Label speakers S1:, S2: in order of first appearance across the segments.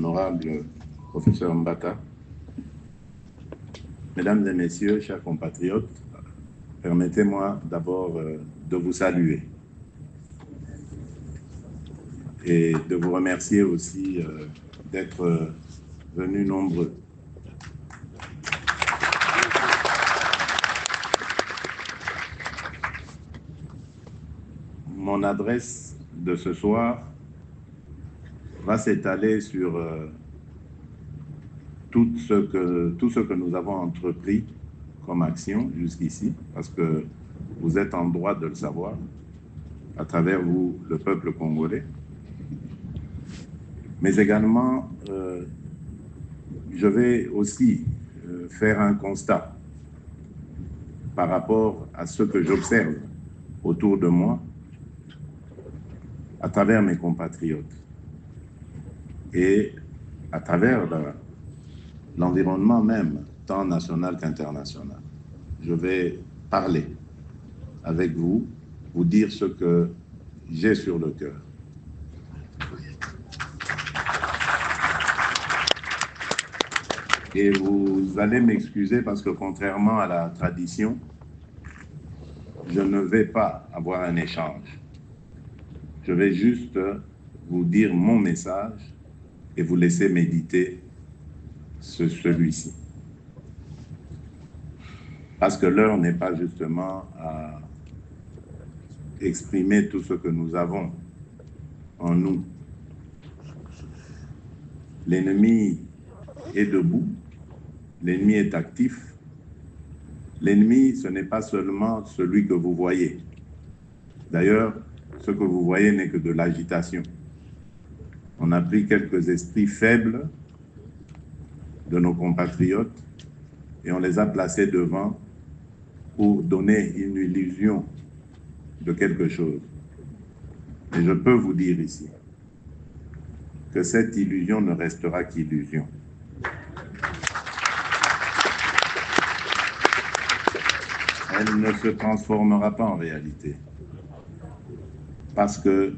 S1: honorable professeur Mbata, mesdames et messieurs, chers compatriotes, permettez-moi d'abord de vous saluer et de vous remercier aussi d'être venus nombreux. Mon adresse de ce soir va s'étaler sur tout ce que nous avons entrepris comme action jusqu'ici, parce que vous êtes en droit de le savoir, à travers vous, le peuple congolais. Mais également, je vais aussi faire un constat par rapport à ce que j'observe autour de moi, à travers mes compatriotes et à travers l'environnement même, tant national qu'international. Je vais parler avec vous, vous dire ce que j'ai sur le cœur. Et vous allez m'excuser parce que contrairement à la tradition, je ne vais pas avoir un échange. Je vais juste vous dire mon message et vous laisser méditer celui-ci. Parce que l'heure n'est pas justement à exprimer tout ce que nous avons en nous. L'ennemi est debout, l'ennemi est actif. L'ennemi, ce n'est pas seulement celui que vous voyez. D'ailleurs, ce que vous voyez n'est que de l'agitation. On a pris quelques esprits faibles de nos compatriotes et on les a placés devant pour donner une illusion de quelque chose. Et je peux vous dire ici que cette illusion ne restera qu'illusion. Elle ne se transformera pas en réalité. Parce que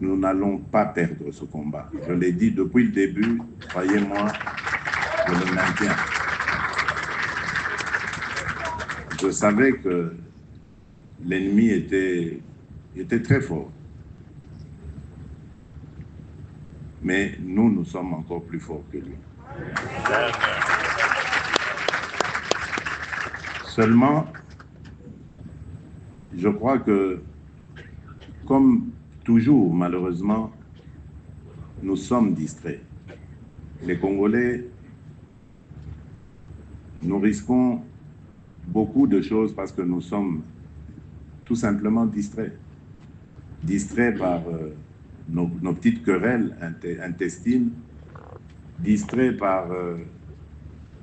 S1: nous n'allons pas perdre ce combat. Je l'ai dit depuis le début, croyez-moi, je le maintiens. Je savais que l'ennemi était très fort. Mais nous sommes encore plus forts que lui. Seulement, je crois que, comme toujours, malheureusement, nous sommes distraits. Les Congolais, nous risquons beaucoup de choses parce que nous sommes tout simplement distraits. Distraits par nos petites querelles intestines, distraits par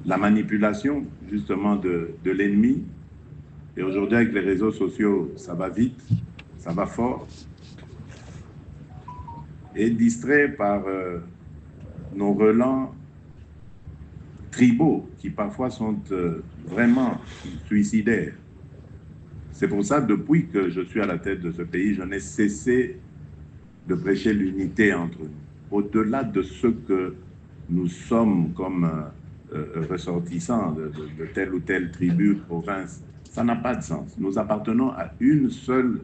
S1: la manipulation, justement, de l'ennemi. Et aujourd'hui, avec les réseaux sociaux, ça va vite, ça va fort. Et distraits par nos relents tribaux qui parfois sont vraiment suicidaires. C'est pour ça, depuis que je suis à la tête de ce pays, je n'ai cessé de prêcher l'unité entre nous. Au-delà de ce que nous sommes comme ressortissants de telle ou telle tribu, province, ça n'a pas de sens. Nous appartenons à une seule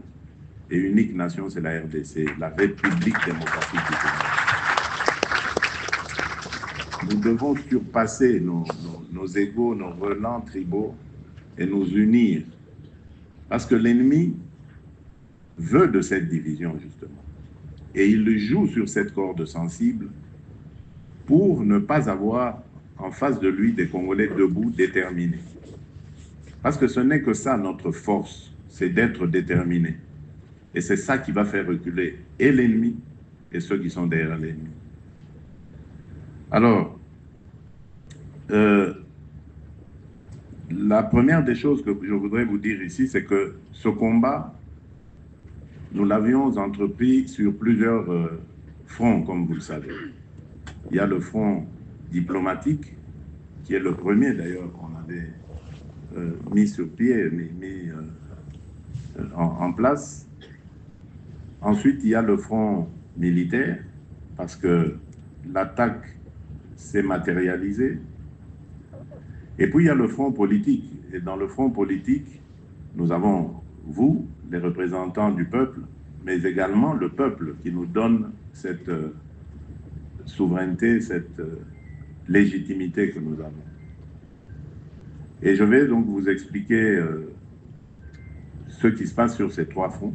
S1: et unique nation, c'est la RDC, la République démocratique du Congo. Nous devons surpasser nos égos, nos relents tribaux et nous unir. Parce que l'ennemi veut de cette division, justement. Et il joue sur cette corde sensible pour ne pas avoir en face de lui des Congolais debout, déterminés. Parce que ce n'est que ça notre force, c'est d'être déterminés. Et c'est ça qui va faire reculer et l'ennemi et ceux qui sont derrière l'ennemi. Alors, la première des choses que je voudrais vous dire ici, c'est que ce combat, nous l'avions entrepris sur plusieurs fronts, comme vous le savez. Il y a le front diplomatique, qui est le premier d'ailleurs qu'on avait mis sur pied, mis en place. Ensuite, il y a le front militaire, parce que l'attaque s'est matérialisée. Et puis il y a le front politique. Et dans le front politique, nous avons vous, les représentants du peuple, mais également le peuple qui nous donne cette souveraineté, cette légitimité que nous avons. Et je vais donc vous expliquer ce qui se passe sur ces trois fronts.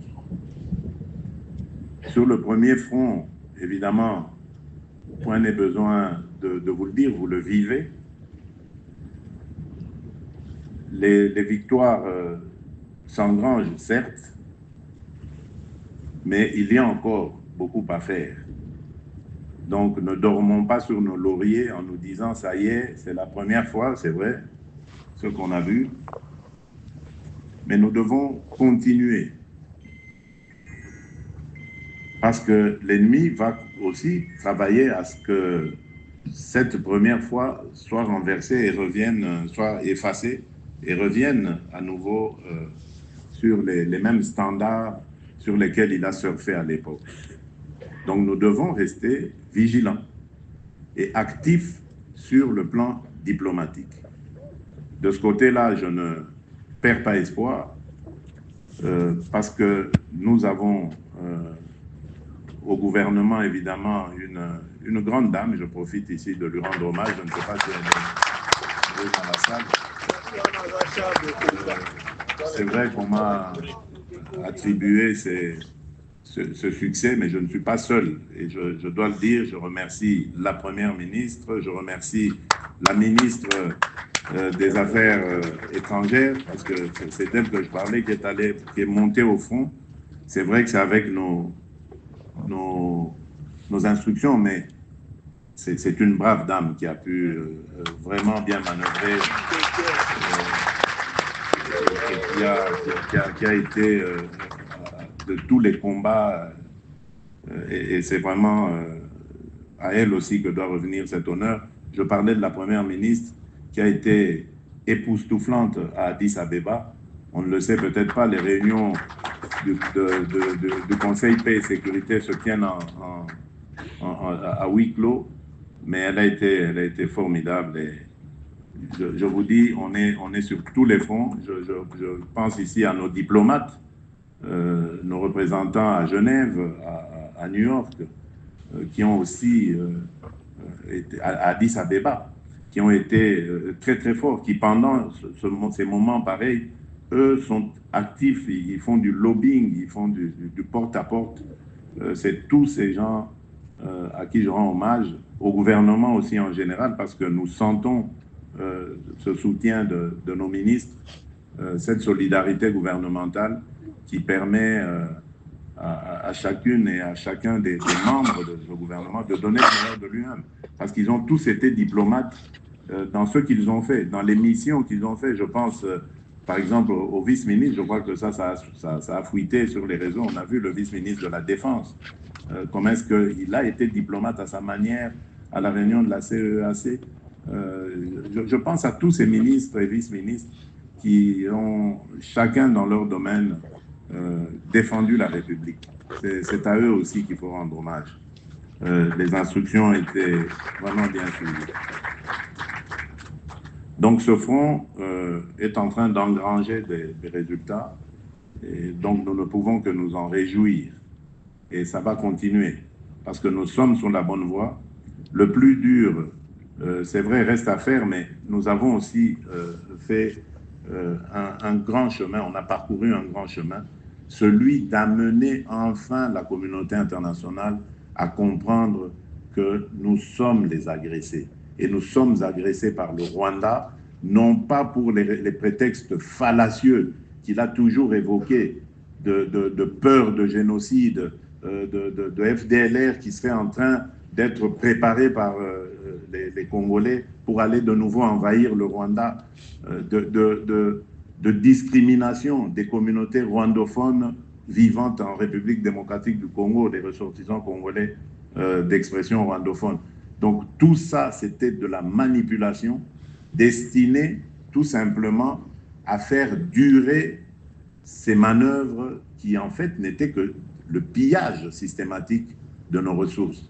S1: Sur le premier front, évidemment, point n'est besoin de vous le dire, vous le vivez. Les victoires s'engrangent, certes, mais il y a encore beaucoup à faire. Donc, ne dormons pas sur nos lauriers en nous disant, ça y est, c'est la première fois, c'est vrai, ce qu'on a vu. Mais nous devons continuer. Parce que l'ennemi va aussi travailler à ce que cette première fois soit renversée et revienne, soit effacée et revienne à nouveau sur les mêmes standards sur lesquels il a surfé à l'époque. Donc nous devons rester vigilants et actifs sur le plan diplomatique. De ce côté-là, je ne perds pas espoir parce que nous avons au gouvernement, évidemment, une grande dame. Je profite ici de lui rendre hommage. Je ne sais pas si elle est dans la salle. C'est vrai qu'on m'a attribué ce succès, mais je ne suis pas seul. Et je dois le dire, je remercie la Première ministre, je remercie la ministre des Affaires étrangères, parce que c'est d'elle que je parlais, qui est montée au front. C'est vrai que c'est avec nos instructions, mais c'est une brave dame qui a pu vraiment bien manœuvrer et qui a été de tous les combats et c'est vraiment à elle aussi que doit revenir cet honneur. Je parlais de la Première ministre qui a été époustouflante à Addis Abeba. On ne le sait peut-être pas, les réunions du Conseil paix et sécurité se tiennent à huis clos, mais elle a été formidable. Et je vous dis, on est sur tous les fronts. Je pense ici à nos diplomates, nos représentants à Genève, à New York, qui ont aussi été à Addis Abeba, qui ont été très très forts, qui pendant ces moments pareils, eux sont actifs, ils font du lobbying, ils font du porte-à-porte. C'est tous ces gens à qui je rends hommage, au gouvernement aussi en général, parce que nous sentons ce soutien de nos ministres, cette solidarité gouvernementale qui permet à chacune et à chacun des membres de ce gouvernement de donner le meilleur de lui-même. Parce qu'ils ont tous été diplomates dans ce qu'ils ont fait, dans les missions qu'ils ont fait. Je pense, par exemple, au vice-ministre, je crois que ça a fuité sur les réseaux. On a vu le vice-ministre de la Défense, comment est-ce qu'il a été diplomate à sa manière à la réunion de la CEAC. Je pense à tous ces ministres et vice-ministres qui ont, chacun dans leur domaine, défendu la République. C'est à eux aussi qu'il faut rendre hommage. Les instructions étaient vraiment bien suivies. Donc ce front est en train d'engranger des résultats et donc nous ne pouvons que nous en réjouir. Et ça va continuer parce que nous sommes sur la bonne voie. Le plus dur, c'est vrai, reste à faire, mais nous avons aussi fait un grand chemin, on a parcouru un grand chemin, celui d'amener enfin la communauté internationale à comprendre que nous sommes les agressés. Et nous sommes agressés par le Rwanda, non pas pour les prétextes fallacieux qu'il a toujours évoqués, de peur de génocide, de FDLR qui serait en train d'être préparé par les Congolais pour aller de nouveau envahir le Rwanda, de discrimination des communautés rwandophones vivantes en République démocratique du Congo, des ressortissants congolais d'expression rwandophone. Donc tout ça, c'était de la manipulation destinée tout simplement à faire durer ces manœuvres qui en fait n'étaient que le pillage systématique de nos ressources.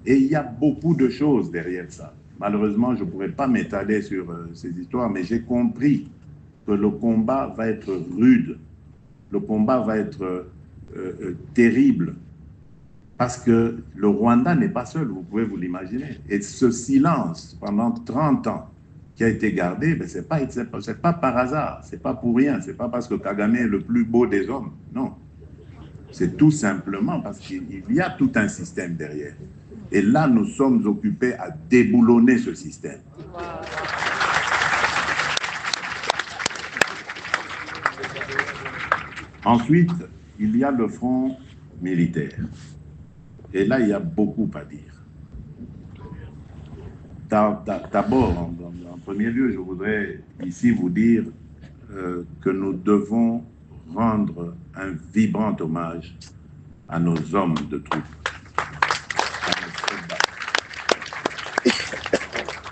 S1: Et il y a beaucoup de choses derrière ça. Malheureusement, je ne pourrais pas m'étaler sur ces histoires, mais j'ai compris que le combat va être rude, le combat va être terrible, parce que le Rwanda n'est pas seul, vous pouvez vous l'imaginer. Et ce silence pendant 30 ans qui a été gardé, ben, ce n'est pas par hasard, ce n'est pas pour rien, ce n'est pas parce que Kagame est le plus beau des hommes, non. C'est tout simplement parce qu'il y a tout un système derrière. Et là, nous sommes occupés à déboulonner ce système. Ensuite, il y a le front militaire. Et là, il y a beaucoup à dire. D'abord, en premier lieu, je voudrais ici vous dire que nous devons rendre un vibrant hommage à nos hommes de troupe, à nos soldats.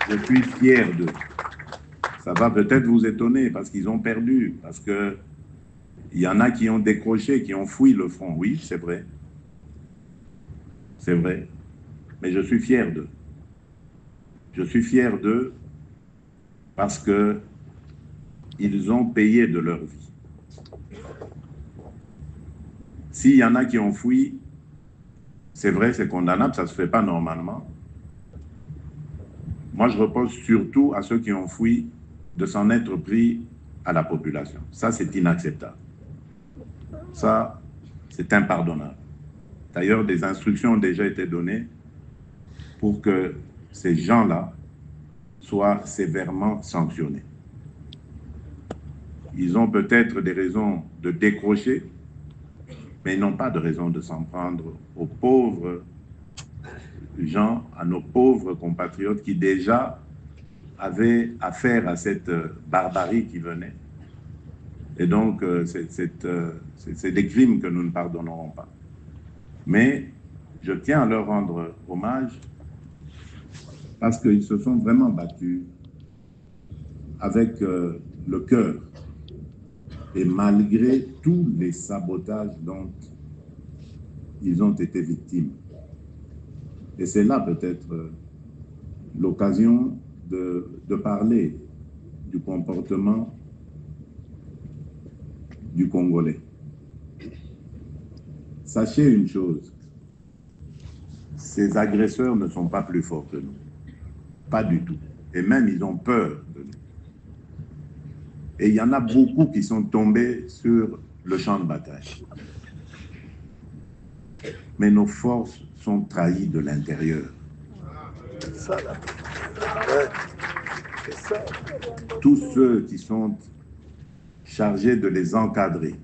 S1: Je suis fier d'eux. Ça va peut-être vous étonner parce qu'ils ont perdu, parce qu'il y en a qui ont décroché, qui ont fui le front. Oui, c'est vrai. C'est vrai. Mais je suis fier d'eux. Je suis fier d'eux parce qu'ils ont payé de leur vie. S'il y en a qui ont fui, c'est vrai, c'est condamnable, ça ne se fait pas normalement. Moi, je repose surtout à ceux qui ont fui de s'en être pris à la population. Ça, c'est inacceptable. Ça, c'est impardonnable. D'ailleurs, des instructions ont déjà été données pour que ces gens-là soient sévèrement sanctionnés. Ils ont peut-être des raisons de décrocher, mais ils n'ont pas de raison de s'en prendre aux pauvres gens, à nos pauvres compatriotes qui déjà avaient affaire à cette barbarie qui venait. Et donc, c'est des crimes que nous ne pardonnerons pas. Mais je tiens à leur rendre hommage parce qu'ils se sont vraiment battus avec le cœur et malgré tous les sabotages dont ils ont été victimes. Et c'est là peut-être l'occasion de parler du comportement du Congolais. Sachez une chose, ces agresseurs ne sont pas plus forts que nous. Pas du tout. Et même, ils ont peur de nous. Et il y en a beaucoup qui sont tombés sur le champ de bataille. Mais nos forces sont trahies de l'intérieur. Tous ceux qui sont chargés de les encadrer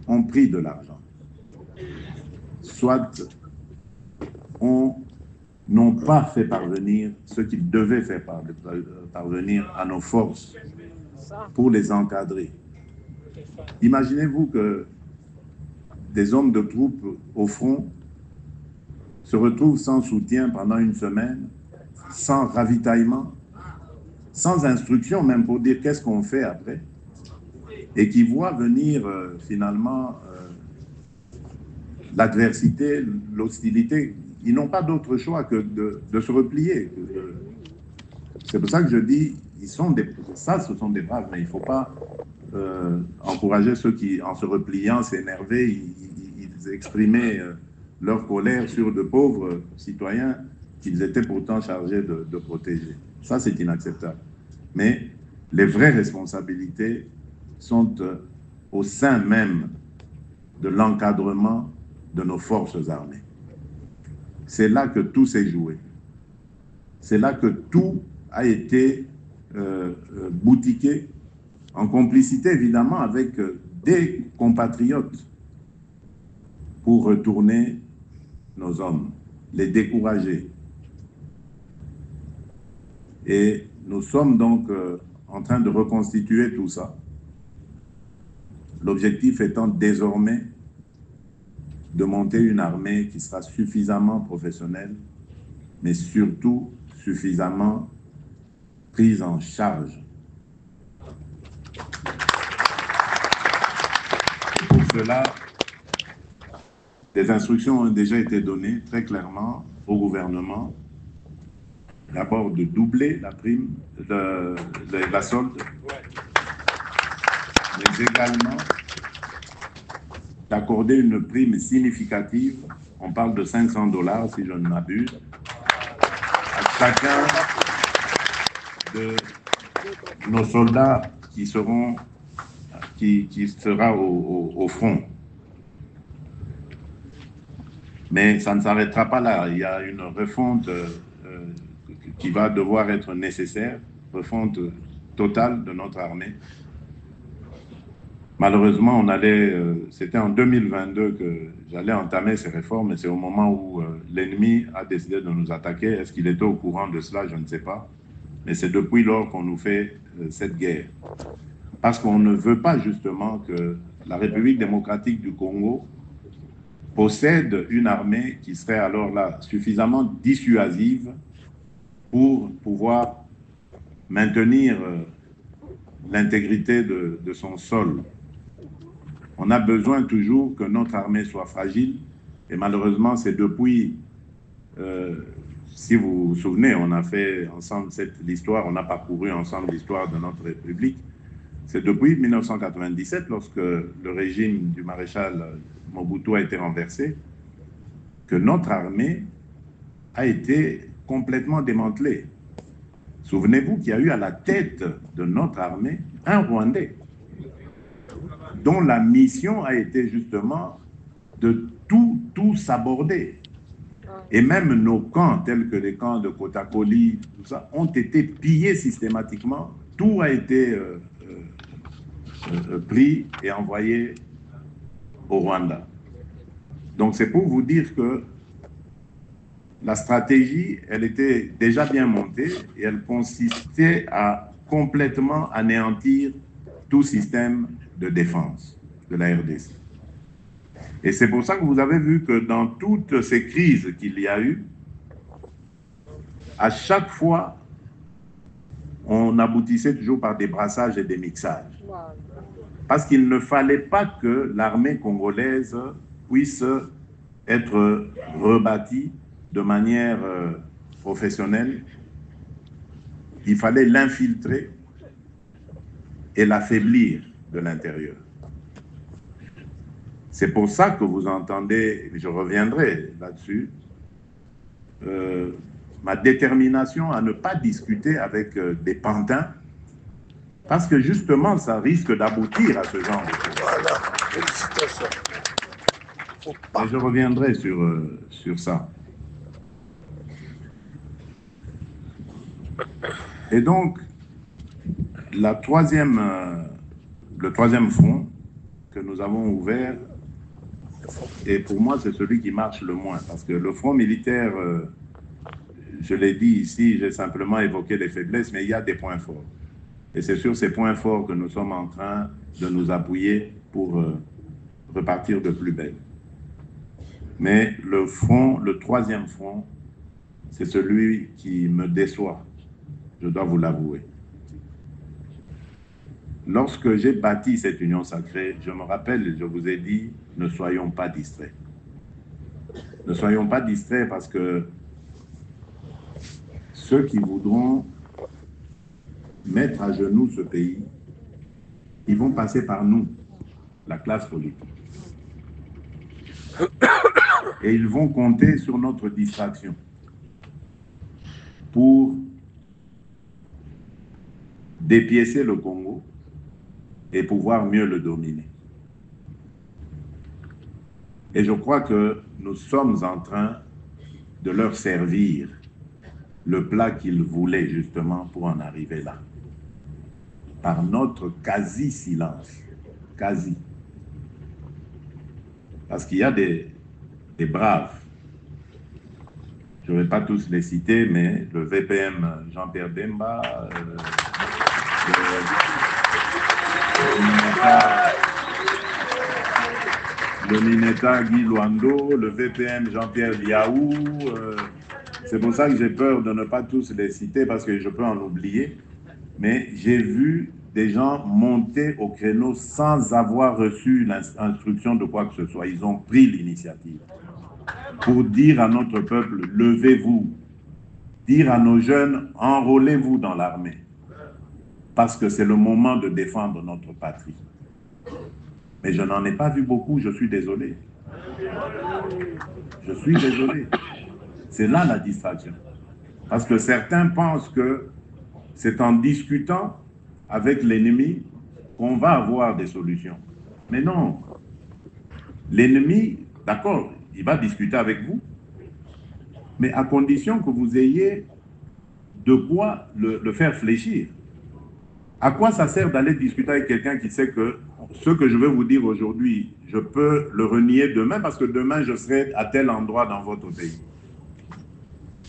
S1: ont pris de l'argent. Soit n'ont pas fait parvenir ce qu'ils devaient faire parvenir à nos forces pour les encadrer. Imaginez-vous que des hommes de troupes au front se retrouvent sans soutien pendant une semaine, sans ravitaillement, sans instruction même pour dire qu'est-ce qu'on fait après, et qui voient venir finalement l'adversité, l'hostilité. Ils n'ont pas d'autre choix que de se replier. C'est pour ça que je dis, ce sont des braves, mais il ne faut pas encourager ceux qui, en se repliant, s'énervaient, ils exprimaient leur colère sur de pauvres citoyens qu'ils étaient pourtant chargés de protéger. Ça, c'est inacceptable. Mais les vraies responsabilités sont au sein même de l'encadrement de nos forces armées. C'est là que tout s'est joué. C'est là que tout a été boutiqué, en complicité évidemment avec des compatriotes, pour retourner nos hommes, les décourager. Et nous sommes donc en train de reconstituer tout ça. L'objectif étant désormais de monter une armée qui sera suffisamment professionnelle, mais surtout suffisamment prise en charge. Et pour cela, Des instructions ont déjà été données très clairement au gouvernement. D'abord de doubler la prime, la solde, mais également d'accorder une prime significative, on parle de 500 $, si je ne m'abuse, à chacun de nos soldats qui sera au front. Mais ça ne s'arrêtera pas là. Il y a une refonte qui va devoir être nécessaire, refonte totale de notre armée. Malheureusement, c'était en 2022 que j'allais entamer ces réformes, et c'est au moment où l'ennemi a décidé de nous attaquer. Est-ce qu'il était au courant de cela? Je ne sais pas. Mais c'est depuis lors qu'on nous fait cette guerre. Parce qu'on ne veut pas justement que la République démocratique du Congo possède une armée qui serait alors là suffisamment dissuasive pour pouvoir maintenir l'intégrité de son sol. On a besoin toujours que notre armée soit fragile, et malheureusement, c'est depuis, si vous vous souvenez, on a fait ensemble l'histoire, on a parcouru ensemble l'histoire de notre République. C'est depuis 1997, lorsque le régime du maréchal Mobutu a été renversé, que notre armée a été complètement démantelée. Souvenez-vous qu'il y a eu à la tête de notre armée un Rwandais, dont la mission a été justement de tout s'aborder. Et même nos camps, tels que les camps de Kotakoli, tout ça, ont été pillés systématiquement. Tout a été pris et envoyé au Rwanda. Donc c'est pour vous dire que la stratégie, elle était déjà bien montée et elle consistait à complètement anéantir tout système de défense de la RDC. Et c'est pour ça que vous avez vu que dans toutes ces crises qu'il y a eu, à chaque fois, on aboutissait toujours par des brassages et des mixages. Parce qu'il ne fallait pas que l'armée congolaise puisse être rebâtie de manière professionnelle. Il fallait l'infiltrer et l'affaiblir de l'intérieur. C'est pour ça que vous entendez, je reviendrai là-dessus, ma détermination à ne pas discuter avec des pantins, parce que justement, ça risque d'aboutir à ce genre de choses.
S2: Voilà, félicitations.
S1: Et je reviendrai sur ça. Et donc, le troisième front que nous avons ouvert, et pour moi, c'est celui qui marche le moins, parce que le front militaire, je l'ai dit ici, j'ai simplement évoqué les faiblesses, mais il y a des points forts. Et c'est sur ces points forts que nous sommes en train de nous appuyer pour repartir de plus belle. Mais le troisième front, c'est celui qui me déçoit, je dois vous l'avouer. Lorsque j'ai bâti cette union sacrée, je me rappelle, je vous ai dit, ne soyons pas distraits. Ne soyons pas distraits parce que ceux qui voudront mettre à genoux ce pays, ils vont passer par nous, la classe politique. Et ils vont compter sur notre distraction pour dépiécer le Congo et pouvoir mieux le dominer. Et je crois que nous sommes en train de leur servir le plat qu'ils voulaient justement pour en arriver là. Par notre quasi-silence. Quasi. Parce qu'il y a des braves. Je ne vais pas tous les citer, mais le VPM Jean-Pierre Bemba, le Mineta Guy Luando, le VPM Jean-Pierre Liaou. C'est pour ça que j'ai peur de ne pas tous les citer parce que je peux en oublier. Mais j'ai vu des gens montés au créneau sans avoir reçu l'instruction de quoi que ce soit. Ils ont pris l'initiative pour dire à notre peuple, levez-vous, dire à nos jeunes, enrôlez-vous dans l'armée, parce que c'est le moment de défendre notre patrie. Mais je n'en ai pas vu beaucoup, je suis désolé. Je suis désolé. C'est là la distraction. Parce que certains pensent que c'est en discutant avec l'ennemi qu'on va avoir des solutions. Mais non. L'ennemi, d'accord, il va discuter avec vous, mais à condition que vous ayez de quoi le faire fléchir. À quoi ça sert d'aller discuter avec quelqu'un qui sait que ce que je vais vous dire aujourd'hui, je peux le renier demain parce que demain je serai à tel endroit dans votre pays.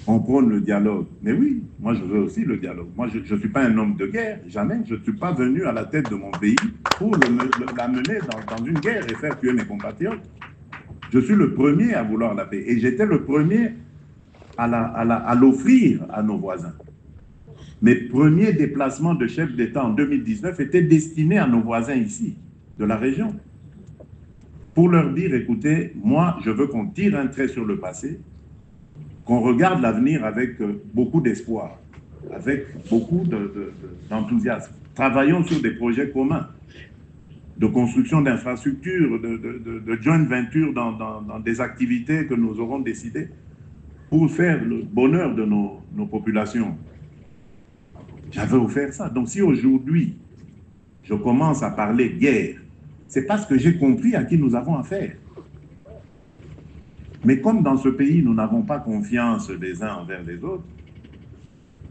S1: On prône le dialogue. Mais oui, moi je veux aussi le dialogue. Moi je ne suis pas un homme de guerre, jamais. Je ne suis pas venu à la tête de mon pays pour l'amener dans une guerre et faire tuer mes compatriotes. Je suis le premier à vouloir la paix. Et j'étais le premier à l'offrir à nos voisins. Mes premiers déplacements de chef d'État en 2019 étaient destinés à nos voisins ici, de la région, pour leur dire, écoutez, moi, je veux qu'on tire un trait sur le passé, qu'on regarde l'avenir avec beaucoup d'espoir, avec beaucoup d'enthousiasme. Travaillons sur des projets communs, de construction d'infrastructures, de joint venture dans des activités que nous aurons décidées pour faire le bonheur de nos populations. J'avais offert ça. Donc si aujourd'hui, je commence à parler guerre, c'est parce que j'ai compris à qui nous avons affaire. Mais comme dans ce pays, nous n'avons pas confiance les uns envers les autres,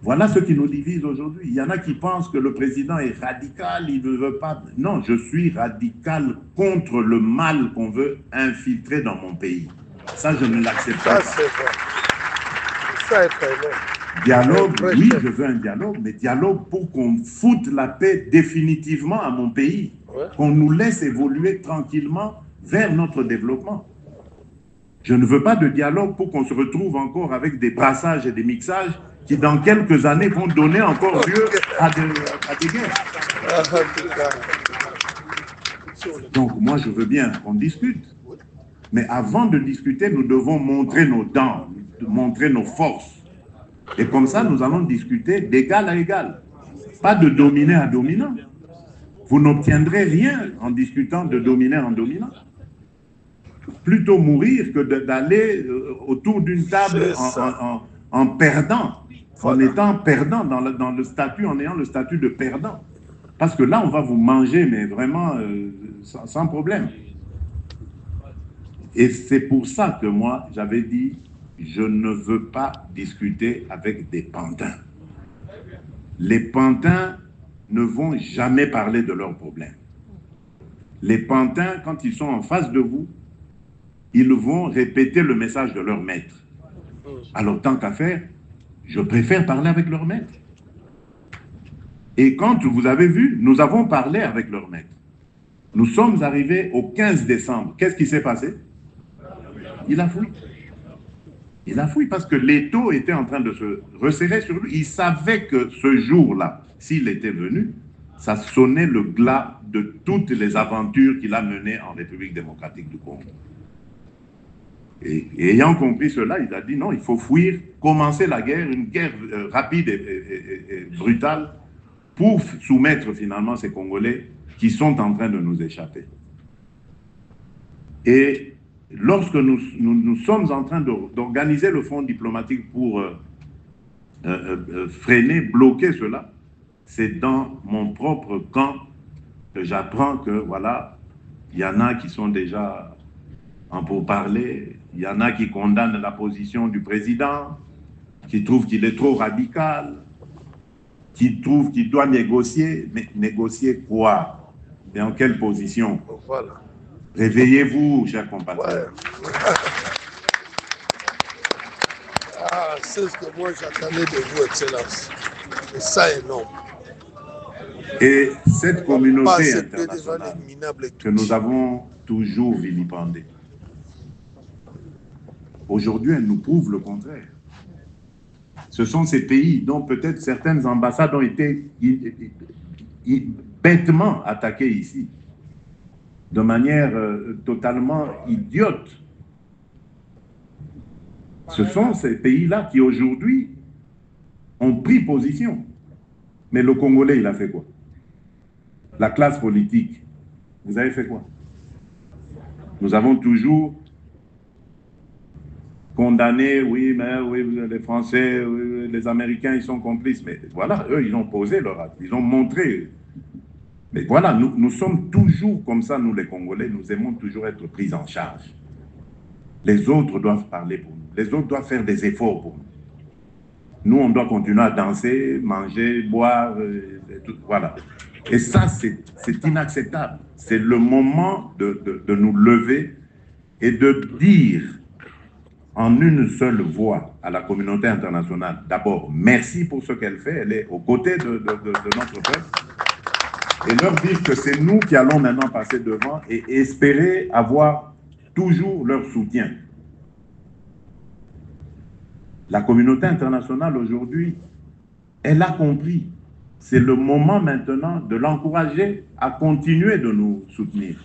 S1: voilà ce qui nous divise aujourd'hui. Il y en a qui pensent que le président est radical, il ne veut pas... Non, je suis radical contre le mal qu'on veut infiltrer dans mon pays. Ça, je ne l'accepte pas.
S2: Ça, c'est vrai. Ça est très vrai.
S1: Dialogue, oui, je veux un dialogue, mais dialogue pour qu'on foute la paix définitivement à mon pays, qu'on nous laisse évoluer tranquillement vers notre développement. Je ne veux pas de dialogue pour qu'on se retrouve encore avec des brassages et des mixages qui, dans quelques années, vont donner encore lieu à des guerres. Donc, moi, je veux bien qu'on discute. Mais avant de discuter, nous devons montrer nos dents, montrer nos forces. Et comme ça, nous allons discuter d'égal à égal. Pas de dominant à dominant. Vous n'obtiendrez rien en discutant de dominant en dominant. Plutôt mourir que d'aller autour d'une table en perdant, en étant perdant dans le statut, en ayant le statut de perdant. Parce que là, on va vous manger, mais vraiment sans problème. Et c'est pour ça que moi, j'avais dit, je ne veux pas discuter avec des pantins. Les pantins ne vont jamais parler de leurs problèmes. Les pantins, quand ils sont en face de vous, ils vont répéter le message de leur maître. Alors, tant qu'à faire, je préfère parler avec leur maître. Et quand vous avez vu, nous avons parlé avec leur maître. Nous sommes arrivés au 15 décembre. Qu'est-ce qui s'est passé? Il a fui. Il a fui parce que l'étau était en train de se resserrer sur lui. Il savait que ce jour-là, s'il était venu, ça sonnait le glas de toutes les aventures qu'il a menées en République démocratique du Congo. Et ayant compris cela, il a dit non, il faut fuir, commencer la guerre, une guerre rapide et brutale pour soumettre finalement ces Congolais qui sont en train de nous échapper. Et lorsque nous sommes en train d'organiser le front diplomatique pour freiner, bloquer cela, c'est dans mon propre camp que j'apprends que, voilà, il y en a qui sont déjà en pourparlers, il y en a qui condamnent la position du président, qui trouvent qu'il est trop radical, qui trouvent qu'il doit négocier. Mais négocier quoi? Et en quelle position?
S2: Voilà.
S1: Réveillez-vous, chers compatriotes.
S2: Ouais. Ah, c'est ce que moi j'attendais de vous, Excellence. Et ça est énorme.
S1: Et cette communauté internationale que nous
S2: avons
S1: avons toujours vilipendée, aujourd'hui, elle nous prouve le contraire. Ce sont ces pays dont peut-être certaines ambassades ont été bêtement attaqués ici, de manière totalement idiote. Ce sont ces pays-là qui aujourd'hui ont pris position. Mais le Congolais, il a fait quoi? La classe politique, vous avez fait quoi? Nous avons toujours condamné, oui, mais oui, les Français, oui, les Américains, ils sont complices. Mais voilà, eux, ils ont posé leur acte, ils ont montré. Mais voilà, nous sommes toujours comme ça, nous les Congolais, nous aimons toujours être pris en charge. Les autres doivent parler pour nous, les autres doivent faire des efforts pour nous. Nous, on doit continuer à danser, manger, boire, et tout, voilà. Et ça, c'est inacceptable. C'est le moment de nous lever et de dire en une seule voix à la communauté internationale, d'abord, merci pour ce qu'elle fait, elle est aux côtés de notre peuple, et leur dire que c'est nous qui allons maintenant passer devant et espérer avoir toujours leur soutien. La communauté internationale aujourd'hui, elle a compris. C'est le moment maintenant de l'encourager à continuer de nous soutenir.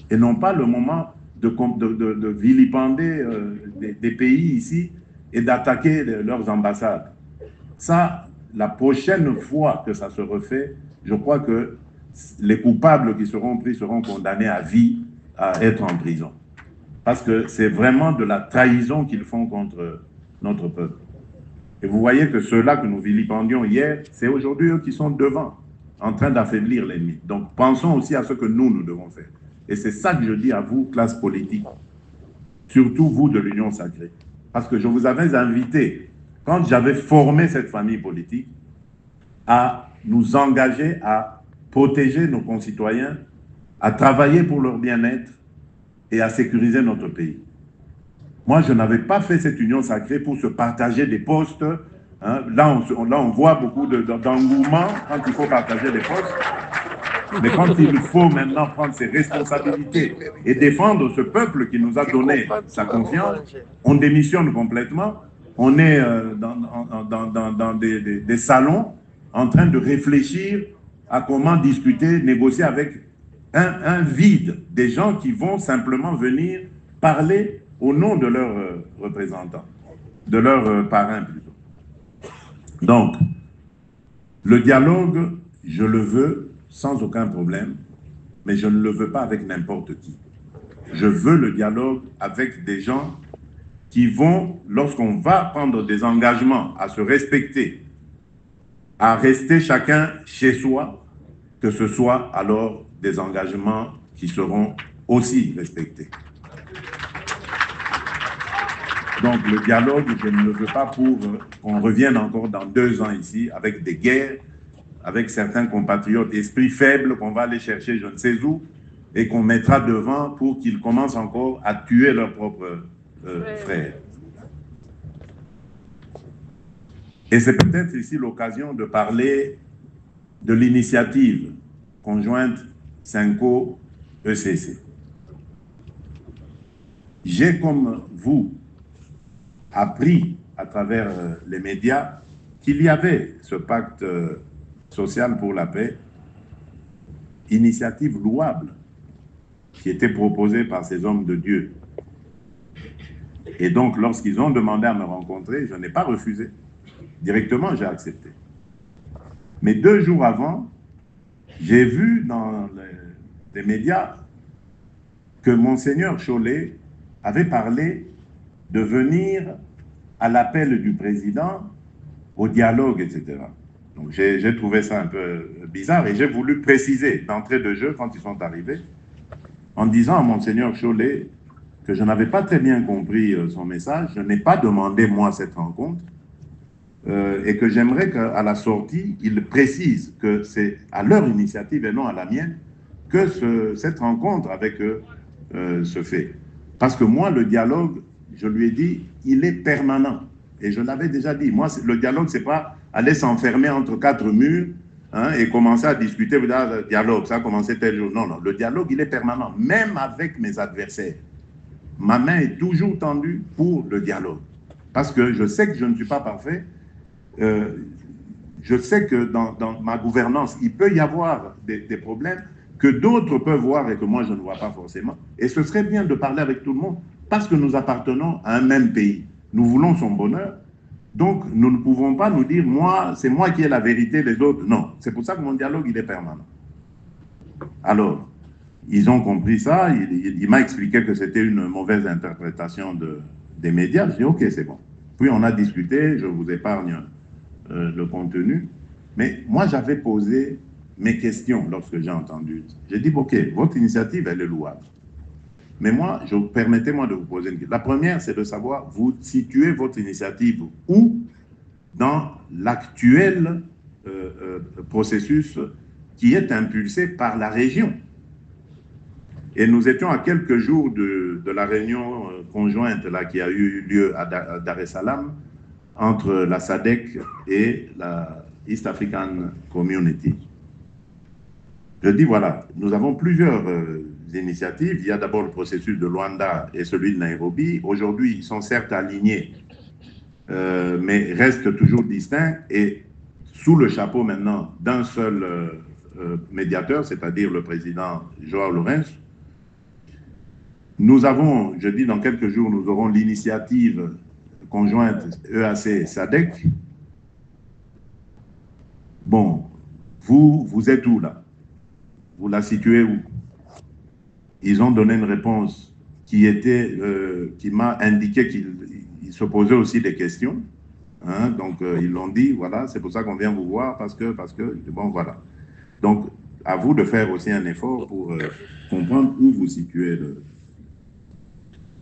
S1: Et non pas le moment de vilipender des pays ici et d'attaquer leurs ambassades. Ça, la prochaine fois que ça se refait, je crois que les coupables qui seront pris seront condamnés à vie à être en prison. Parce que c'est vraiment de la trahison qu'ils font contre notre peuple. Et vous voyez que ceux-là que nous vilipendions hier, c'est aujourd'hui eux qui sont devant, en train d'affaiblir l'ennemi. Donc pensons aussi à ce que nous devons faire. Et c'est ça que je dis à vous, classe politique, surtout vous de l'Union sacrée. Parce que je vous avais invité, quand j'avais formé cette famille politique, à nous engager à protéger nos concitoyens, à travailler pour leur bien-être et à sécuriser notre pays. Moi, je n'avais pas fait cette union sacrée pour se partager des postes. Hein. Là, on voit beaucoup d'engouement quand il faut partager des postes. Mais quand il faut maintenant prendre ses responsabilités et défendre ce peuple qui nous a donné sa confiance, on démissionne complètement. On est dans des salons en train de réfléchir à comment discuter, négocier avec un vide, des gens qui vont simplement venir parler au nom de leurs représentants, de leurs parrains plutôt. Donc, le dialogue, je le veux sans aucun problème, mais je ne le veux pas avec n'importe qui. Je veux le dialogue avec des gens qui vont, lorsqu'on va prendre des engagements à se respecter, à rester chacun chez soi, que ce soit alors des engagements qui seront aussi respectés. Donc le dialogue, je ne le veux pas pour qu'on revienne encore dans 2 ans ici avec des guerres, avec certains compatriotes esprits faibles qu'on va aller chercher je ne sais où et qu'on mettra devant pour qu'ils commencent encore à tuer leurs propres frères. Et c'est peut-être ici l'occasion de parler de l'initiative conjointe Cinco-ECC. J'ai, comme vous, appris à travers les médias qu'il y avait ce pacte social pour la paix, initiative louable, qui était proposée par ces hommes de Dieu. Et donc, lorsqu'ils ont demandé à me rencontrer, je n'ai pas refusé. Directement, j'ai accepté. Mais 2 jours avant, j'ai vu dans les médias que Monseigneur Chollet avait parlé de venir à l'appel du président au dialogue, etc. Donc j'ai trouvé ça un peu bizarre et j'ai voulu préciser d'entrée de jeu quand ils sont arrivés en disant à Monseigneur Chollet que je n'avais pas très bien compris son message, je n'ai pas demandé moi cette rencontre et que j'aimerais qu'à la sortie, ils précisent que c'est à leur initiative et non à la mienne que cette rencontre avec eux se fait. Parce que moi, le dialogue, je lui ai dit, il est permanent. Et je l'avais déjà dit. Moi, le dialogue, c'est pas aller s'enfermer entre 4 murs hein, et commencer à discuter. Le dialogue, ça a commencé tel jour. Non, non. Le dialogue, il est permanent. Même avec mes adversaires. Ma main est toujours tendue pour le dialogue. Parce que je sais que je ne suis pas parfait. je sais que dans ma gouvernance, il peut y avoir des problèmes que d'autres peuvent voir et que moi je ne vois pas forcément. Et ce serait bien de parler avec tout le monde parce que nous appartenons à un même pays. Nous voulons son bonheur. Donc, nous ne pouvons pas nous dire, moi, c'est moi qui ai la vérité, les autres. Non, c'est pour ça que mon dialogue, il est permanent. Alors, ils ont compris ça. Il m'a expliqué que c'était une mauvaise interprétation des médias. Je dis, OK, c'est bon. Puis on a discuté, je vous épargne le contenu. Mais moi, j'avais posé mes questions lorsque j'ai entendu. J'ai dit, OK, votre initiative, elle est louable. Mais moi, permettez-moi de vous poser une question. La première, c'est de savoir, vous situez votre initiative où dans l'actuel processus qui est impulsé par la région. Et nous étions à quelques jours de la réunion conjointe là, qui a eu lieu à Dar es Salaam entre la SADC et la East African Community. Je dis, voilà, nous avons plusieurs initiatives. Il y a d'abord le processus de Luanda et celui de Nairobi. Aujourd'hui, ils sont certes alignés, mais restent toujours distincts et sous le chapeau maintenant d'un seul médiateur, c'est-à-dire le président João Lourenço. Nous avons, je dis dans quelques jours, nous aurons l'initiative conjointe EAC-SADC. Bon, vous êtes où là? Vous la situez où? Ils ont donné une réponse qui m'a indiqué qu'ils se posaient aussi des questions. Hein, donc, ils l'ont dit, voilà, c'est pour ça qu'on vient vous voir, parce que, bon, voilà. Donc, à vous de faire aussi un effort pour comprendre où vous situez.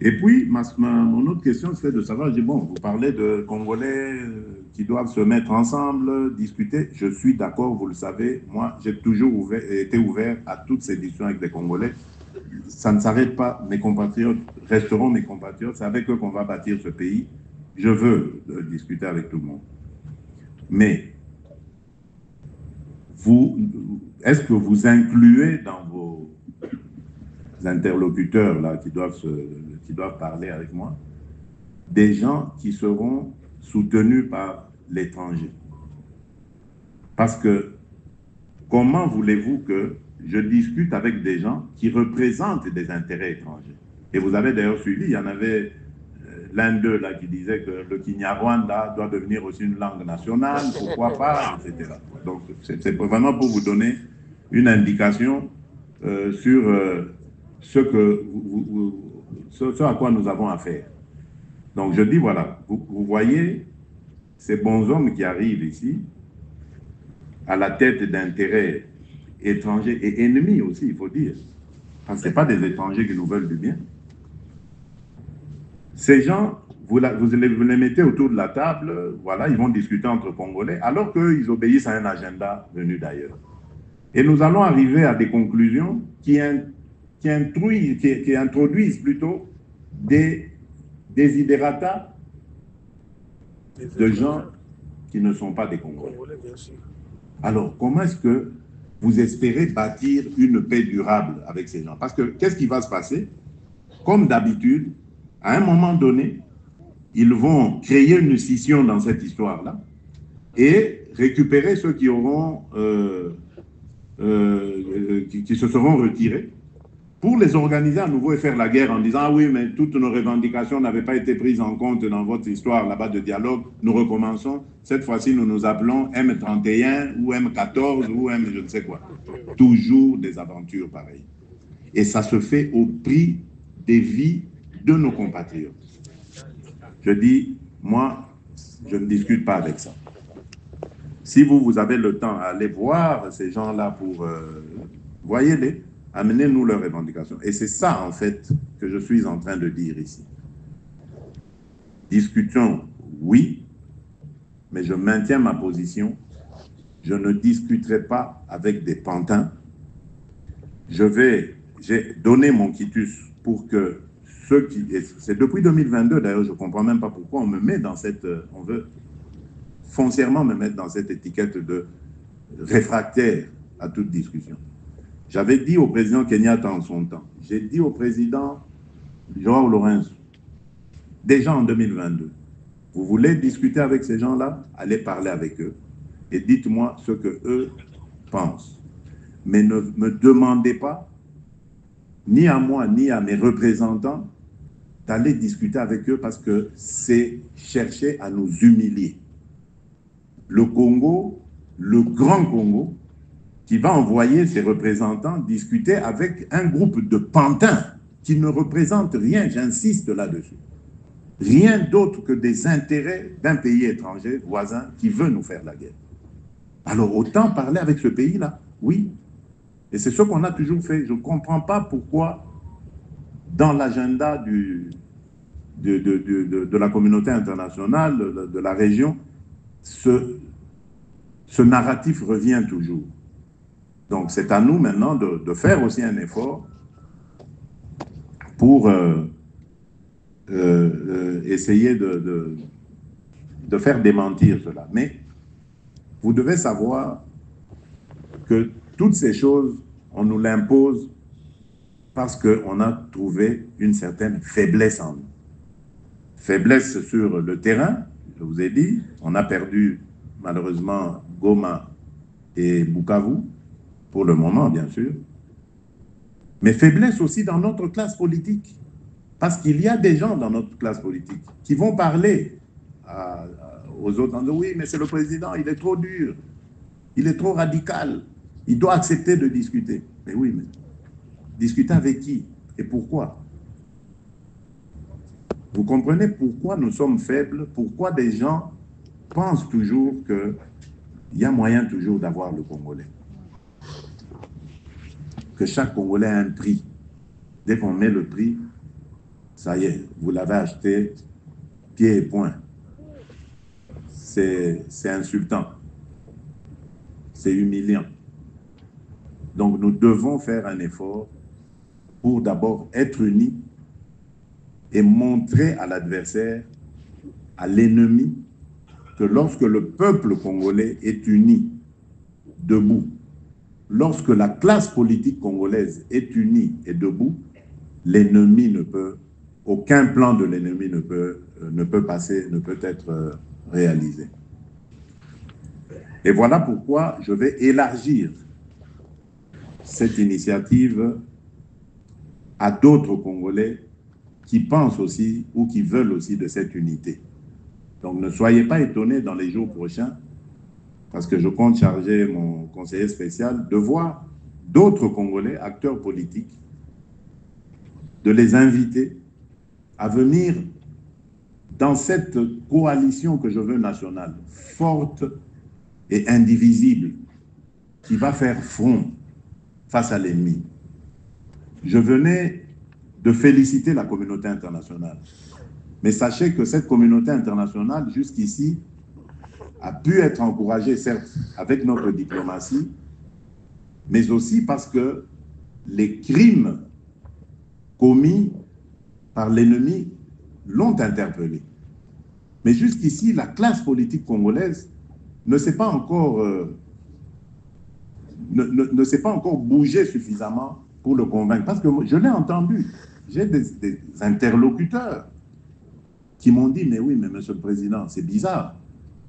S1: Et puis, mon autre question, c'est de savoir, je dis, bon, vous parlez de Congolais qui doivent se mettre ensemble, discuter. Je suis d'accord, vous le savez. Moi, j'ai toujours été ouvert à toutes ces discussions avec les Congolais. Ça ne s'arrête pas. Mes compatriotes resteront mes compatriotes. C'est avec eux qu'on va bâtir ce pays. Je veux discuter avec tout le monde. Mais, est-ce que vous incluez dans vos interlocuteurs là, qui doivent parler avec moi, des gens qui seront soutenus par l'étranger? Parce que comment voulez-vous que je discute avec des gens qui représentent des intérêts étrangers? Et vous avez d'ailleurs suivi, il y en avait l'un d'eux là qui disait que le Kinyarwanda doit devenir aussi une langue nationale, pourquoi pas, etc. Donc c'est vraiment pour vous donner une indication sur ce à quoi nous avons affaire. Donc je dis, voilà, vous voyez ces bons hommes qui arrivent ici, à la tête d'intérêts étrangers et ennemis aussi, il faut dire. Parce que ce n'est pas des étrangers qui nous veulent du bien. Ces gens, vous les mettez autour de la table, voilà, ils vont discuter entre Congolais, alors qu'ils obéissent à un agenda venu d'ailleurs. Et nous allons arriver à des conclusions qui introduisent plutôt des desiderata de gens qui ne sont pas des Congolais. Alors, comment est-ce que vous espérez bâtir une paix durable avec ces gens? Parce que qu'est-ce qui va se passer? Comme d'habitude, à un moment donné, ils vont créer une scission dans cette histoire-là et récupérer ceux qui auront qui se seront retirés pour les organiser à nouveau et faire la guerre en disant « Ah oui, mais toutes nos revendications n'avaient pas été prises en compte dans votre histoire là-bas de dialogue. Nous recommençons. Cette fois-ci, nous nous appelons M31 ou M14 ou M je ne sais quoi. » Toujours des aventures pareilles. Et ça se fait au prix des vies de nos compatriotes. Je dis, moi, je ne discute pas avec ça. Si vous avez le temps à aller voir ces gens-là pour... voyez-les, amenez-nous leurs revendications. Et c'est ça, en fait, que je suis en train de dire ici. Discutons, oui, mais je maintiens ma position. Je ne discuterai pas avec des pantins. J'ai donné mon quitus pour que ceux qui... C'est depuis 2022, d'ailleurs, je ne comprends même pas pourquoi on me met dans cette... On veut foncièrement me mettre dans cette étiquette de réfractaire à toute discussion. J'avais dit au président Kenyatta en son temps, j'ai dit au président João Lourenço, déjà en 2022, vous voulez discuter avec ces gens-là, allez parler avec eux. et dites-moi ce que eux pensent. Mais ne me demandez pas, ni à moi, ni à mes représentants, d'aller discuter avec eux parce que c'est chercher à nous humilier. Le Congo, le grand Congo, qui va envoyer ses représentants discuter avec un groupe de pantins qui ne représentent rien, j'insiste là-dessus. Rien d'autre que des intérêts d'un pays étranger, voisin, qui veut nous faire la guerre. Alors autant parler avec ce pays-là, oui. Et c'est ce qu'on a toujours fait. Je ne comprends pas pourquoi, dans l'agenda de la communauté internationale, de la région, ce narratif revient toujours. Donc c'est à nous maintenant de faire aussi un effort pour essayer de faire démentir cela. Mais vous devez savoir que toutes ces choses, on nous l'impose parce qu'on a trouvé une certaine faiblesse en nous. Faiblesse sur le terrain, je vous ai dit, on a perdu malheureusement Goma et Bukavu, pour le moment bien sûr, mais faiblesse aussi dans notre classe politique, parce qu'il y a des gens dans notre classe politique qui vont parler aux autres en disant oui, mais c'est le président, il est trop dur, il est trop radical, il doit accepter de discuter. Mais oui, mais discuter avec qui et pourquoi? Vous comprenez pourquoi nous sommes faibles, pourquoi des gens pensent toujours qu'il y a moyen toujours d'avoir le Congolais. Que chaque Congolais a un prix. Dès qu'on met le prix, ça y est, vous l'avez acheté, pied et poing. C'est insultant. C'est humiliant. Donc nous devons faire un effort pour d'abord être unis et montrer à l'adversaire, à l'ennemi, que lorsque le peuple congolais est uni, debout, lorsque la classe politique congolaise est unie et debout, l'ennemi ne peut, aucun plan de l'ennemi ne peut passer, ne peut être réalisé. Et voilà pourquoi je vais élargir cette initiative à d'autres Congolais qui pensent aussi ou qui veulent aussi de cette unité. Donc ne soyez pas étonnés dans les jours prochains, parce que je compte charger mon conseiller spécial de voir d'autres Congolais, acteurs politiques, de les inviter à venir dans cette coalition que je veux nationale, forte et indivisible, qui va faire front face à l'ennemi. Je venais de féliciter la communauté internationale. Mais sachez que cette communauté internationale, jusqu'ici, a pu être encouragée, certes, avec notre diplomatie, mais aussi parce que les crimes commis par l'ennemi l'ont interpellé. Mais jusqu'ici, la classe politique congolaise ne s'est pas encore, ne s'est pas encore bougé suffisamment pour le convaincre. Parce que je l'ai entendu, j'ai des interlocuteurs qui m'ont dit, mais oui, mais monsieur le président, c'est bizarre,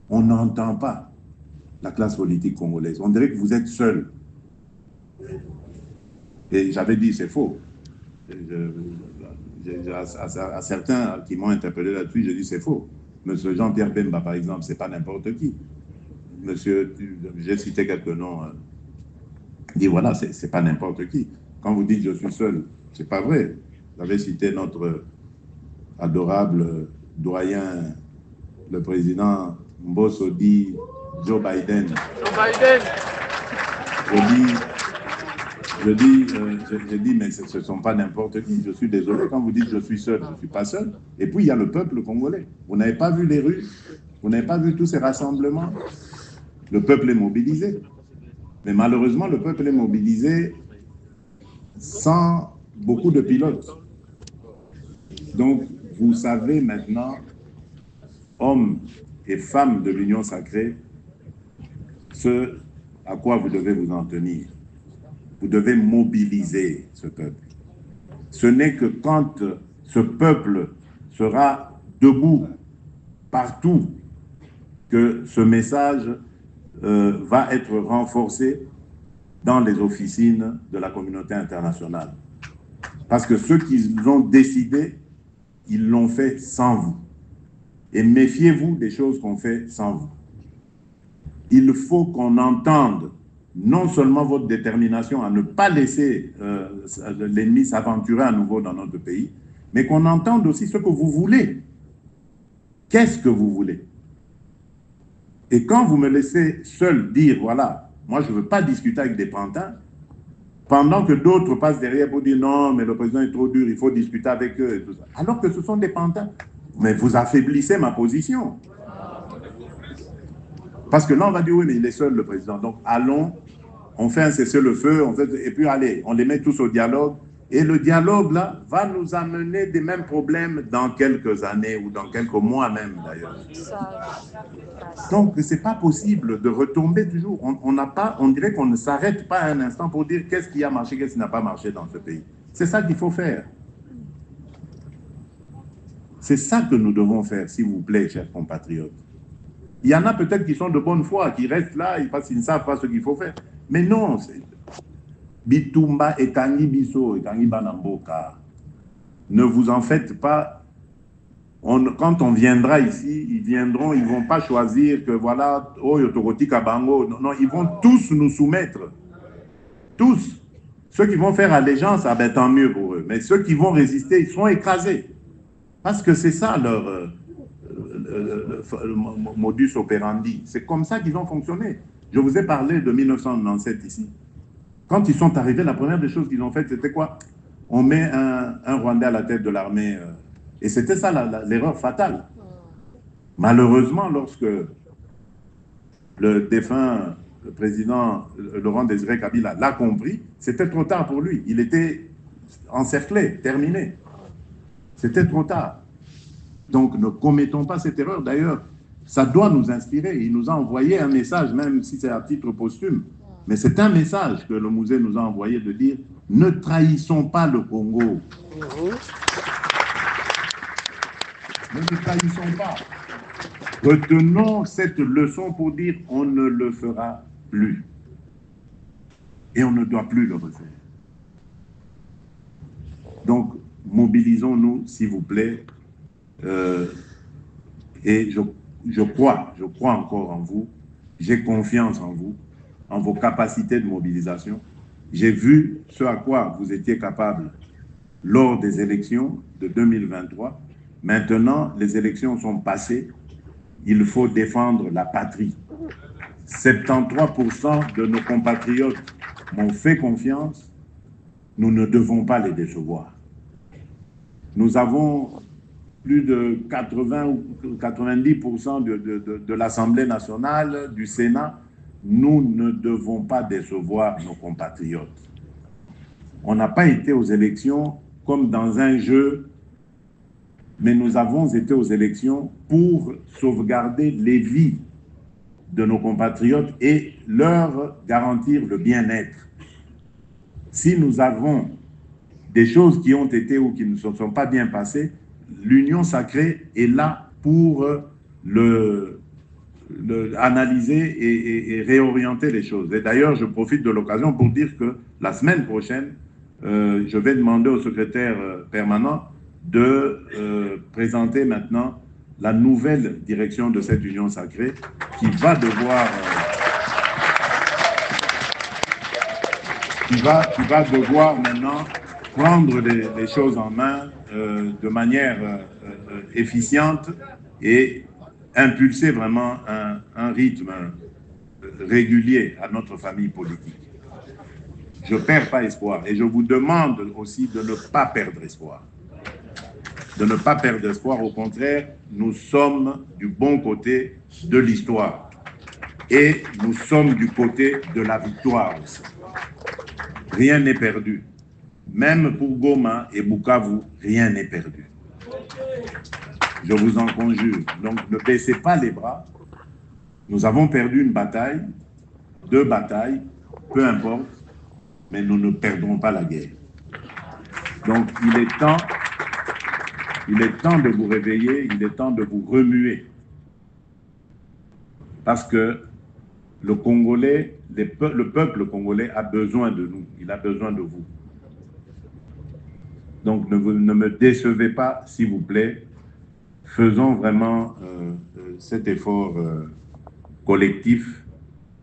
S1: on n'entend pas la classe politique congolaise. On dirait que vous êtes seul. Et j'avais dit, c'est faux. À certains qui m'ont interpellé là-dessus, j'ai dit, c'est faux. Monsieur Jean-Pierre Bemba, par exemple, c'est pas n'importe qui. Monsieur, j'ai cité quelques noms, dit, voilà, c'est pas n'importe qui. Quand vous dites, je suis seul, c'est pas vrai. Vous avez cité notre adorable doyen, le président Mbosso dit Joe Biden.
S3: Joe Biden.
S1: Je dis, mais ce ne sont pas n'importe qui. Je suis désolé quand vous dites je suis seul, je ne suis pas seul. Et puis il y a le peuple congolais. Vous n'avez pas vu les rues, vous n'avez pas vu tous ces rassemblements. Le peuple est mobilisé. Mais malheureusement, le peuple est mobilisé sans beaucoup de pilotes. Donc, vous savez maintenant, hommes et femmes de l'Union sacrée, ce à quoi vous devez vous en tenir. Vous devez mobiliser ce peuple. Ce n'est que quand ce peuple sera debout partout que ce message va être renforcée dans les officines de la communauté internationale. Parce que ceux qui l'ont décidé, ils l'ont fait sans vous. Et méfiez-vous des choses qu'on fait sans vous. Il faut qu'on entende non seulement votre détermination à ne pas laisser l'ennemi s'aventurer à nouveau dans notre pays, mais qu'on entende aussi ce que vous voulez. Qu'est-ce que vous voulez? Et quand vous me laissez seul dire, voilà, moi je ne veux pas discuter avec des pantins, pendant que d'autres passent derrière pour dire non, mais le président est trop dur, il faut discuter avec eux et tout ça. Alors que ce sont des pantins. Mais vous affaiblissez ma position. Parce que là, on va dire, oui, mais il est seul, le président. Donc, allons, on fait un cessez-le-feu, et puis allez, on les met tous au dialogue. Et le dialogue, là, va nous amener des mêmes problèmes dans quelques années ou dans quelques mois même, d'ailleurs. Donc, ce n'est pas possible de retomber toujours. On dirait qu'on ne s'arrête pas un instant pour dire qu'est-ce qui a marché, qu'est-ce qui n'a pas marché dans ce pays. C'est ça qu'il faut faire. C'est ça que nous devons faire, s'il vous plaît, chers compatriotes. Il y en a peut-être qui sont de bonne foi, qui restent là, parce qu'ils ne savent pas ce qu'il faut faire. Mais non, c'est Bitumba et Kangi Biso et Kangi Banamboka. Ne vous en faites pas. Quand on viendra ici, ils viendront, ils ne vont pas choisir que voilà, oh, Yotoroti Kabango. Non, ils vont tous nous soumettre. Tous. Ceux qui vont faire allégeance, ah ben tant mieux pour eux. Mais ceux qui vont résister, ils seront écrasés. Parce que c'est ça leur le modus operandi. C'est comme ça qu'ils ont fonctionné. Je vous ai parlé de 1997 ici. Quand ils sont arrivés, la première des choses qu'ils ont faites, c'était quoi? On met un Rwandais à la tête de l'armée. Et c'était ça l'erreur fatale. Malheureusement, lorsque le défunt le président Laurent Désiré Kabila l'a compris, c'était trop tard pour lui. Il était encerclé, terminé. C'était trop tard. Donc ne commettons pas cette erreur. D'ailleurs, ça doit nous inspirer. Il nous a envoyé un message, même si c'est à titre posthume. Mais c'est un message que le musée nous a envoyé de dire « Ne trahissons pas le Congo. » Ne trahissons pas. Retenons cette leçon pour dire « On ne le fera plus. » Et on ne doit plus le refaire. Donc, mobilisons-nous, s'il vous plaît. Et je crois encore en vous. J'ai confiance en vous, en vos capacités de mobilisation. J'ai vu ce à quoi vous étiez capable lors des élections de 2023. Maintenant, les élections sont passées. Il faut défendre la patrie. 73% de nos compatriotes m'ont fait confiance. Nous ne devons pas les décevoir. Nous avons plus de 80 ou 90% de l'Assemblée nationale, du Sénat. Nous ne devons pas décevoir nos compatriotes. On n'a pas été aux élections comme dans un jeu, mais nous avons été aux élections pour sauvegarder les vies de nos compatriotes et leur garantir le bien-être. Si nous avons des choses qui ont été ou qui ne se sont pas bien passées, l'Union sacrée est là pour analyser et réorienter les choses. Et d'ailleurs, je profite de l'occasion pour dire que la semaine prochaine, je vais demander au secrétaire permanent de présenter maintenant la nouvelle direction de cette Union sacrée qui va devoir... qui va devoir maintenant prendre les choses en main de manière efficiente et impulser vraiment un rythme régulier à notre famille politique. Je ne perds pas espoir et je vous demande aussi de ne pas perdre espoir. De ne pas perdre espoir, au contraire, nous sommes du bon côté de l'histoire et nous sommes du côté de la victoire aussi. Rien n'est perdu. Même pour Goma et Bukavu, rien n'est perdu. Je vous en conjure. Donc, ne baissez pas les bras. Nous avons perdu une bataille, 2 batailles, peu importe, mais nous ne perdrons pas la guerre. Donc, il est temps de vous réveiller, il est temps de vous remuer. Parce que le Congolais, le peuple congolais a besoin de nous, il a besoin de vous. Donc ne me décevez pas, s'il vous plaît. Faisons vraiment cet effort collectif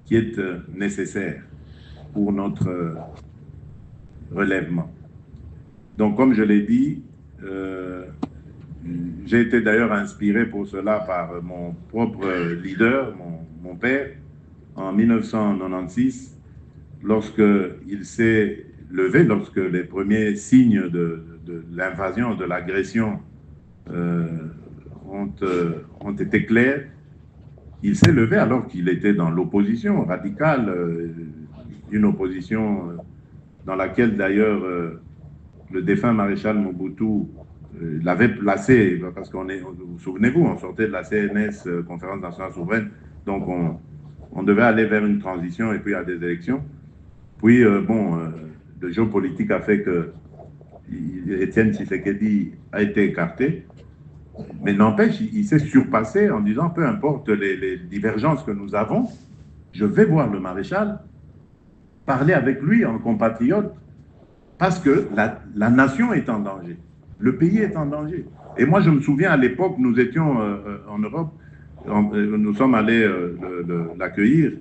S1: qui est nécessaire pour notre relèvement. Donc, comme je l'ai dit, j'ai été d'ailleurs inspiré pour cela par mon propre leader, mon père, en 1996, lorsqu'il s'est levé, lorsque les premiers signes de l'invasion, de l'agression ont été clairs. Il s'est levé alors qu'il était dans l'opposition radicale, une opposition dans laquelle d'ailleurs le défunt maréchal Mobutu l'avait placé, parce qu'on est, vous souvenez-vous, on sortait de la CNS, Conférence nationale souveraine, donc on devait aller vers une transition et puis à des élections. Puis, le jeu politique a fait que Étienne Tshisekedi a été écarté. Mais n'empêche, il s'est surpassé en disant, peu importe les divergences que nous avons, je vais voir le maréchal, parler avec lui en compatriote, parce que la nation est en danger, le pays est en danger. Et moi, je me souviens, à l'époque, nous étions en Europe, nous sommes allés l'accueillir,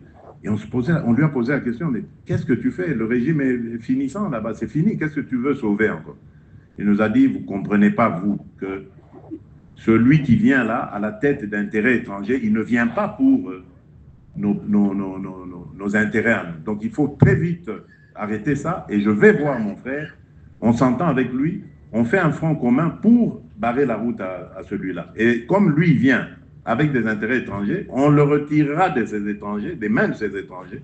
S1: et on lui a posé la question, mais qu'est-ce que tu fais? Le régime est finissant là-bas, c'est fini, qu'est-ce que tu veux sauver encore? Il nous a dit, vous ne comprenez pas, vous, que celui qui vient là, à la tête d'intérêts étrangers, il ne vient pas pour nos intérêts à nous. Donc il faut très vite arrêter ça, et je vais voir mon frère, on s'entend avec lui, on fait un front commun pour barrer la route à celui-là. Et comme lui vient avec des intérêts étrangers, on le retirera de ces étrangers, des mains de ces étrangers,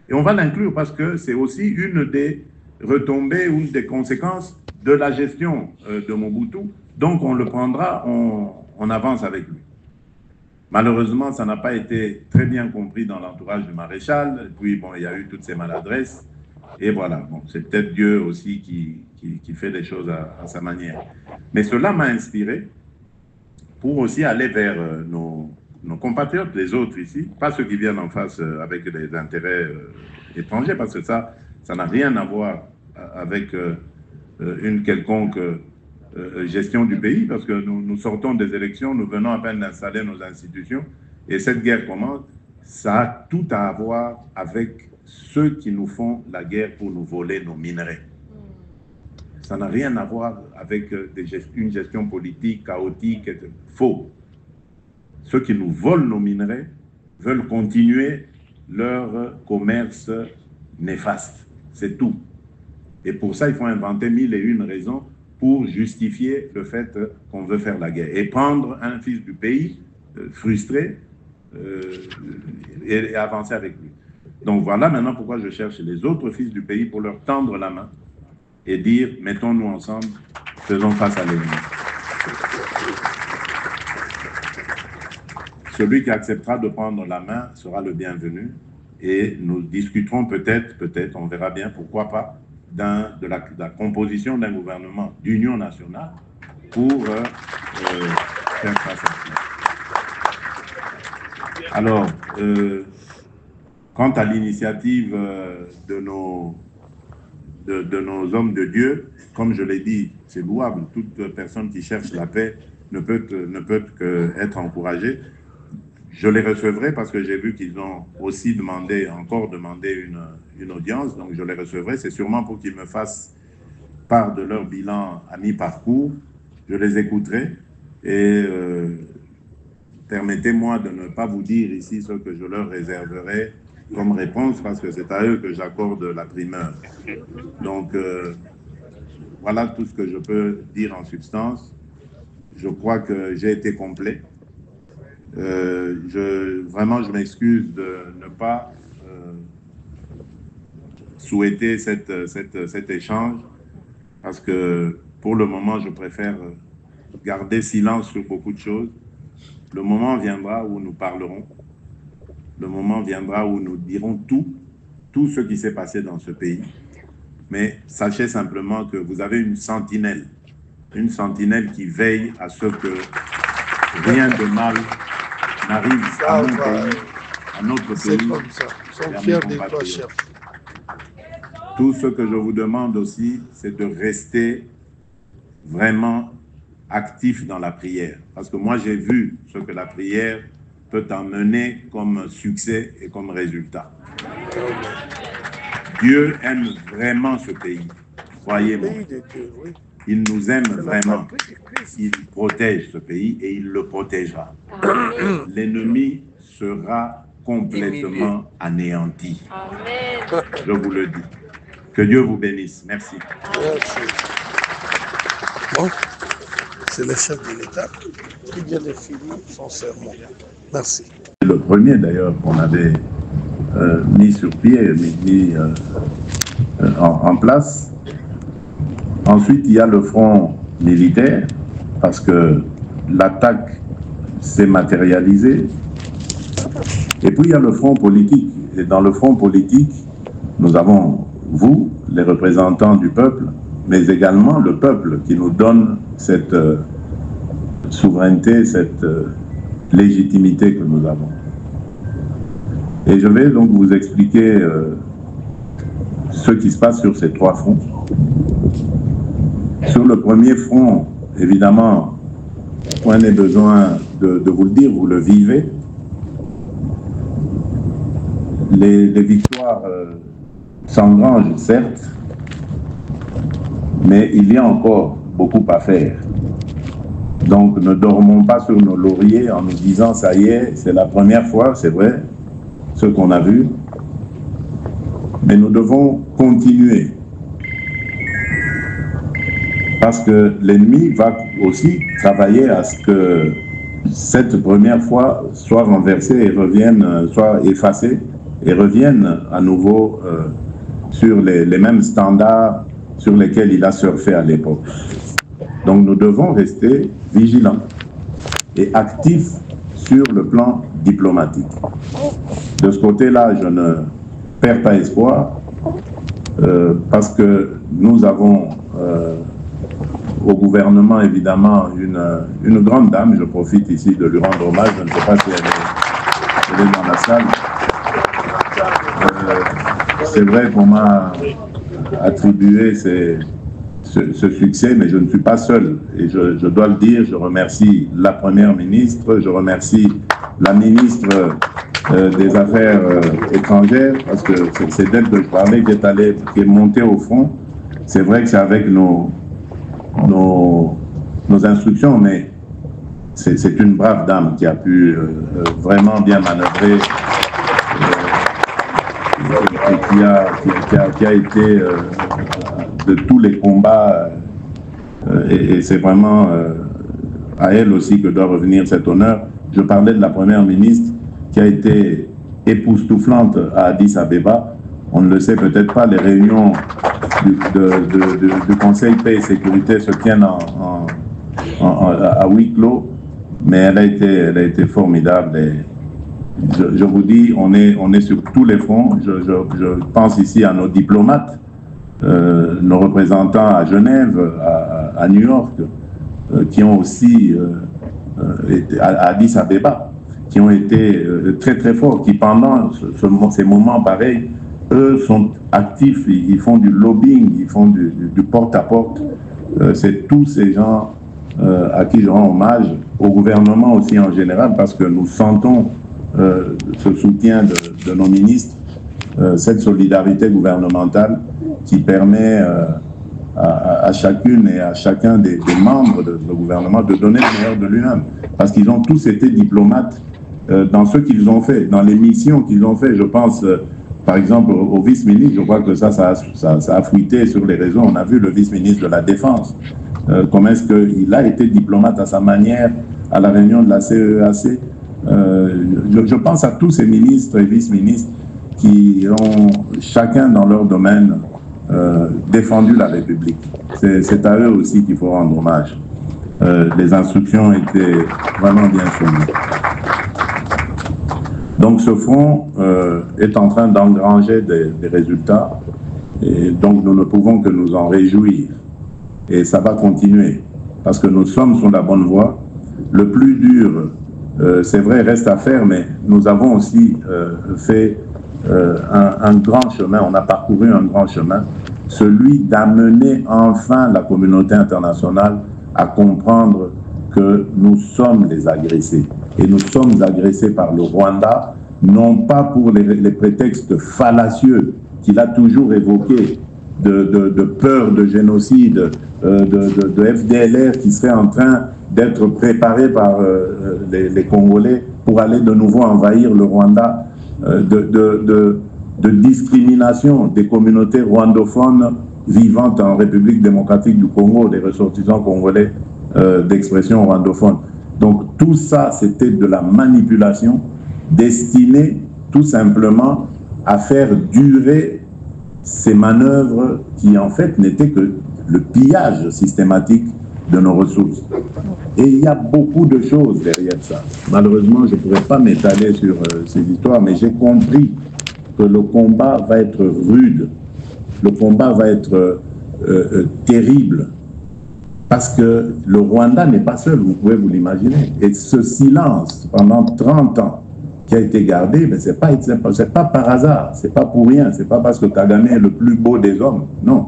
S1: et on va l'inclure parce que c'est aussi une des retombées ou une des conséquences de la gestion de Mobutu. Donc on le prendra, on avance avec lui. Malheureusement, ça n'a pas été très bien compris dans l'entourage du maréchal. Puis bon, il y a eu toutes ces maladresses. Et voilà, bon, c'est peut-être Dieu aussi qui fait les choses à sa manière. Mais cela m'a inspiré pour aussi aller vers nos compatriotes, les autres ici, pas ceux qui viennent en face avec des intérêts étrangers, parce que ça n'a rien à voir avec une quelconque gestion du pays, parce que nous sortons des élections, nous venons à peine d'installer nos institutions, et cette guerre commence. Ça a tout à voir avec ceux qui nous font la guerre pour nous voler nos minerais. Ça n'a rien à voir avec une gestion politique chaotique, faux. Ceux qui nous volent nos minerais veulent continuer leur commerce néfaste. C'est tout. Et pour ça, il faut inventer 1001 raisons pour justifier le fait qu'on veut faire la guerre. Et prendre un fils du pays, frustré, et avancer avec lui. Donc voilà maintenant pourquoi je cherche les autres fils du pays pour leur tendre la main et dire, mettons-nous ensemble, faisons face à l'ennemi. Celui qui acceptera de prendre la main sera le bienvenu et nous discuterons peut-être, on verra bien, pourquoi pas, de la composition d'un gouvernement d'union nationale pour faire face à cela. Alors, quant à l'initiative de nos hommes de Dieu, comme je l'ai dit, c'est louable. Toute personne qui cherche la paix ne peut qu'être encouragée. Je les recevrai parce que j'ai vu qu'ils ont aussi encore demandé une audience, donc je les recevrai. C'est sûrement pour qu'ils me fassent part de leur bilan à mi-parcours. Je les écouterai et permettez-moi de ne pas vous dire ici ce que je leur réserverai comme réponse parce que c'est à eux que j'accorde la primeur. Donc, voilà tout ce que je peux dire en substance. Je crois que j'ai été complet. Vraiment, je m'excuse de ne pas souhaiter cet échange parce que pour le moment, je préfère garder silence sur beaucoup de choses. Le moment viendra où nous parlerons. Le moment viendra où nous dirons tout ce qui s'est passé dans ce pays. Mais sachez simplement que vous avez une sentinelle qui veille à ce que rien de mal n'arrive à mon pays, à notre pays,
S2: Nous sommes fiers de toi, chef.
S1: Tout ce que je vous demande aussi, c'est de rester vraiment actif dans la prière. Parce que moi, j'ai vu ce que la prière peut emmener comme succès et comme résultat. Dieu aime vraiment ce pays. Croyez-moi. Il nous aime vraiment. Il protège ce pays et il le protégera. L'ennemi sera complètement anéanti. Amen. Je vous le dis. Que Dieu vous bénisse. Merci.
S2: Merci. Bon, c'est le chef de l'État qui vient de finir son sermon. Merci.
S1: Le premier d'ailleurs qu'on avait mis sur pied, mis en place. Ensuite, il y a le front militaire, parce que l'attaque s'est matérialisée. Et puis, il y a le front politique. Et dans le front politique, nous avons, vous, les représentants du peuple, mais également le peuple qui nous donne cette souveraineté, cette légitimité que nous avons. Et je vais donc vous expliquer ce qui se passe sur ces trois fronts. Sur le premier front, évidemment, point n'est besoin de vous le dire, vous le vivez. Les victoires s'engrangent, certes, mais il y a encore beaucoup à faire. Donc ne dormons pas sur nos lauriers en nous disant « ça y est, c'est la première fois », c'est vrai, ce qu'on a vu, mais nous devons continuer. Parce que l'ennemi va aussi travailler à ce que cette première fois soit renversée et revienne, soit effacée et revienne à nouveau sur les mêmes standards sur lesquels il a surfé à l'époque. Donc nous devons rester vigilants et actifs sur le plan diplomatique. De ce côté-là, je ne perds pas espoir parce que nous avons au gouvernement, évidemment, une grande dame. Je profite ici de lui rendre hommage. Je ne sais pas si elle est dans la salle. C'est vrai qu'on m'a attribué ce succès, mais je ne suis pas seul. Et je dois le dire, je remercie la Première ministre, je remercie la ministre des Affaires étrangères, parce que c'est d'elle que je parlais, qui est montée au front. C'est vrai que c'est avec nos instructions, mais c'est une brave dame qui a pu vraiment bien manœuvrer et qui a été de tous les combats et c'est vraiment à elle aussi que doit revenir cet honneur. Je parlais de la Première ministre qui a été époustouflante à Addis Abeba. On ne le sait peut-être pas, les réunions du Conseil paix et sécurité se tiennent à huis clos, mais elle a été formidable. Et je vous dis, on est sur tous les fronts. Je pense ici à nos diplomates, nos représentants à Genève, à New York, qui ont aussi été à Addis Abeba, qui ont été très très forts, qui pendant ces moments pareils, eux sont actifs, ils font du lobbying, ils font du porte-à-porte. C'est tous ces gens à qui je rends hommage, au gouvernement aussi en général, parce que nous sentons ce soutien de nos ministres, cette solidarité gouvernementale qui permet à chacune et à chacun des membres de ce gouvernement de donner le meilleur de lui-même. Parce qu'ils ont tous été diplomates dans ce qu'ils ont fait, dans les missions qu'ils ont fait. Je pense, par exemple, au vice-ministre, je crois que ça a fruité sur les réseaux. On a vu le vice-ministre de la Défense, comment est-ce qu'il a été diplomate à sa manière à la réunion de la CEAC. Je pense à tous ces ministres et vice-ministres qui ont chacun dans leur domaine défendu la République. C'est à eux aussi qu'il faut rendre hommage. Les instructions étaient vraiment bien fournies. Donc ce front est en train d'engranger des résultats et donc nous ne pouvons que nous en réjouir. Et ça va continuer parce que nous sommes sur la bonne voie. Le plus dur, c'est vrai, reste à faire, mais nous avons aussi fait un grand chemin, on a parcouru un grand chemin, celui d'amener enfin la communauté internationale à comprendre que nous sommes les agressés. Et nous sommes agressés par le Rwanda, non pas pour les prétextes fallacieux qu'il a toujours évoqués, de peur de génocide, de FDLR qui serait en train d'être préparé par les Congolais pour aller de nouveau envahir le Rwanda, de discrimination des communautés rwandophones vivantes en République démocratique du Congo, des ressortissants congolais d'expression rwandophone. Donc tout ça, c'était de la manipulation destinée tout simplement à faire durer ces manœuvres qui en fait n'étaient que le pillage systématique de nos ressources. Et il y a beaucoup de choses derrière ça. Malheureusement, je ne pourrais pas m'étaler sur ces histoires, mais j'ai compris que le combat va être rude, le combat va être terrible, parce que le Rwanda n'est pas seul, vous pouvez vous l'imaginer. Et ce silence pendant 30 ans qui a été gardé, ce n'est pas par hasard, ce n'est pas pour rien, ce n'est pas parce que Kagame est le plus beau des hommes, non.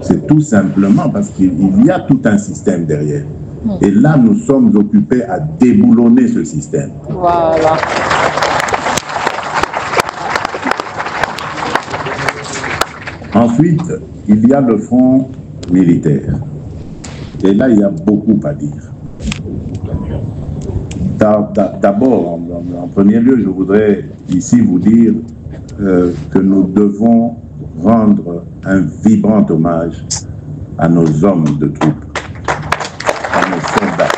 S1: C'est tout simplement parce qu'il y a tout un système derrière. Et là, nous sommes occupés à déboulonner ce système.
S3: Voilà.
S1: Ensuite, il y a le front militaire. Et là, il y a beaucoup à dire. D'abord, en premier lieu, je voudrais ici vous dire que nous devons rendre un vibrant hommage à nos hommes de troupe, à nos soldats.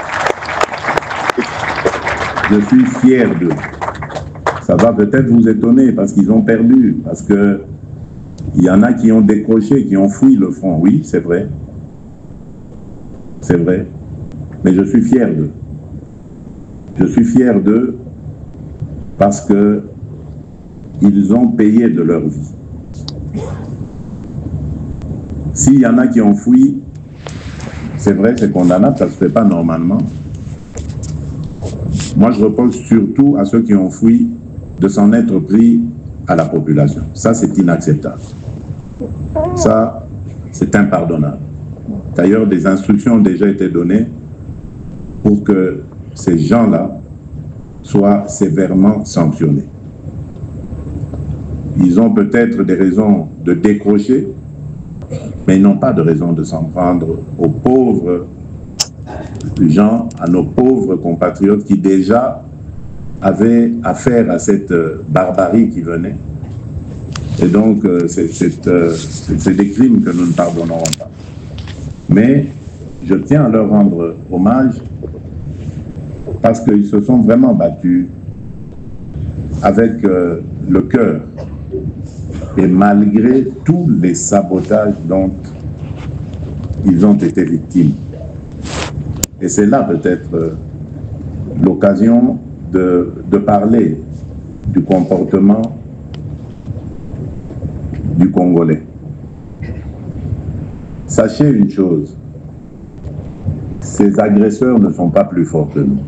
S1: Je suis fier d'eux. Ça va peut-être vous étonner parce qu'ils ont perdu, parce que il y en a qui ont décroché, qui ont fui le front. Oui, c'est vrai. C'est vrai. Mais je suis fier d'eux. Je suis fier d'eux parce que ils ont payé de leur vie. S'il y en a qui ont fui, c'est vrai, c'est condamnable, ça ne se fait pas normalement. Moi, je repose surtout à ceux qui ont fui de s'en être pris à la population. Ça, c'est inacceptable. Ça, c'est impardonnable. D'ailleurs, des instructions ont déjà été données pour que ces gens-là soient sévèrement sanctionnés. Ils ont peut-être des raisons de décrocher, mais ils n'ont pas de raison de s'en prendre aux pauvres gens, à nos pauvres compatriotes qui déjà avaient affaire à cette barbarie qui venait. Et donc, c'est des crimes que nous ne pardonnerons pas. Mais je tiens à leur rendre hommage parce qu'ils se sont vraiment battus avec le cœur et malgré tous les sabotages dont ils ont été victimes. Et c'est là peut-être l'occasion de parler du comportement du Congolais. Sachez une chose, ces agresseurs ne sont pas plus forts que nous.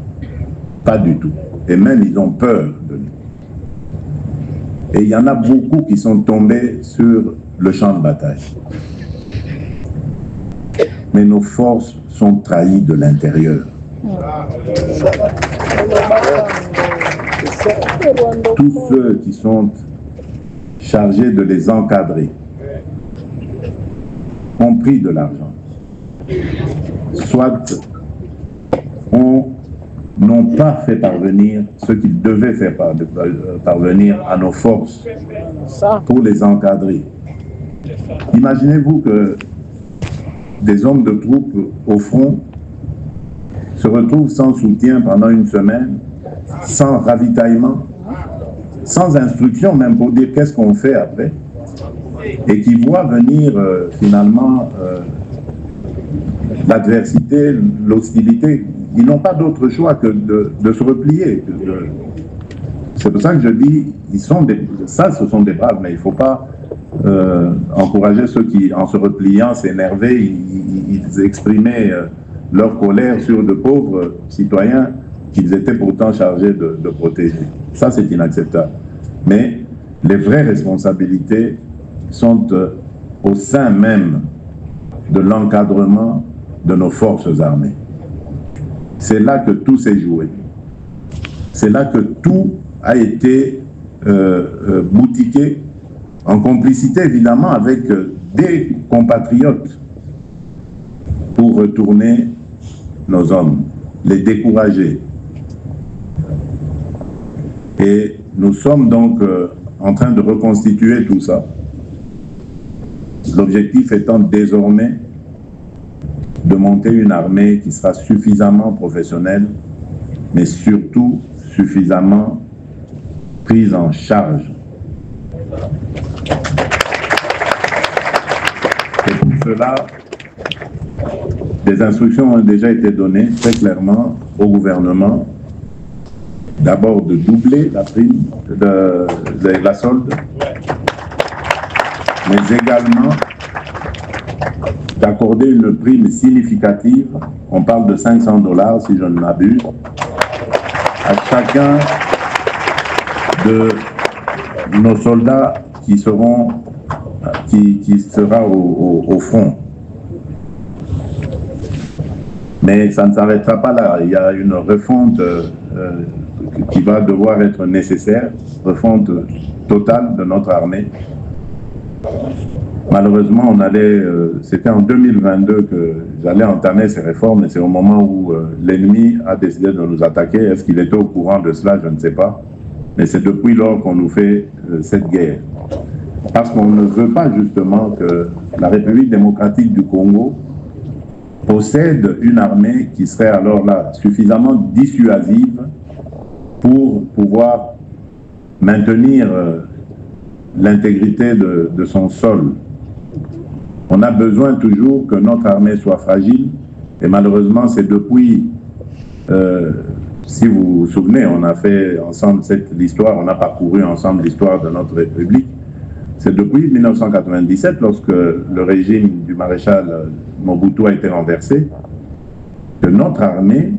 S1: Pas du tout. Et même ils ont peur de nous. Et il y en a beaucoup qui sont tombés sur le champ de bataille. Mais nos forces sont trahies de l'intérieur. Tous ceux qui sont chargés de les encadrer ont pris de l'argent. Soit n'ont pas fait parvenir ce qu'ils devaient faire parvenir à nos forces pour les encadrer. Imaginez-vous que des hommes de troupes au front se retrouvent sans soutien pendant une semaine, sans ravitaillement, sans instruction même pour dire qu'est-ce qu'on fait après, et qui voient venir finalement l'adversité, l'hostilité. Ils n'ont pas d'autre choix que de se replier. C'est pour ça que je dis, ce sont des braves, mais il ne faut pas encourager ceux qui, en se repliant, s'énervaient, ils exprimaient leur colère sur de pauvres citoyens qu'ils étaient pourtant chargés de protéger. Ça, c'est inacceptable. Mais Les vraies responsabilités sont au sein même de l'encadrement de nos forces armées. C'est là que tout s'est joué. C'est là que tout a été boutiqué, en complicité évidemment avec des compatriotes, pour retourner nos hommes, les décourager. Et nous sommes donc en train de reconstituer tout ça. L'objectif étant désormais de monter une armée qui sera suffisamment professionnelle, mais surtout suffisamment prise en charge. Et pour cela, des instructions ont déjà été données très clairement au gouvernement. D'abord de doubler la prime de la solde, mais également d'accorder une prime significative, on parle de 500 $ si je ne m'abuse, à chacun de nos soldats qui sera au front. Mais ça ne s'arrêtera pas là. Il y a une refonte qui va devoir être nécessaire, refonte totale de notre armée. Malheureusement, c'était en 2022 que j'allais entamer ces réformes, et c'est au moment où l'ennemi a décidé de nous attaquer. Est-ce qu'il était au courant de cela? Je ne sais pas. Mais c'est depuis lors qu'on nous fait cette guerre. Parce qu'on ne veut pas justement que la République démocratique du Congo possède une armée qui serait alors là suffisamment dissuasive pour pouvoir maintenir l'intégrité de son sol. On a besoin toujours que notre armée soit fragile, et malheureusement c'est depuis, si vous vous souvenez, on a fait ensemble l'histoire, on a parcouru ensemble l'histoire de notre République. C'est depuis 1997, lorsque le régime du maréchal Mobutu a été renversé, que notre armée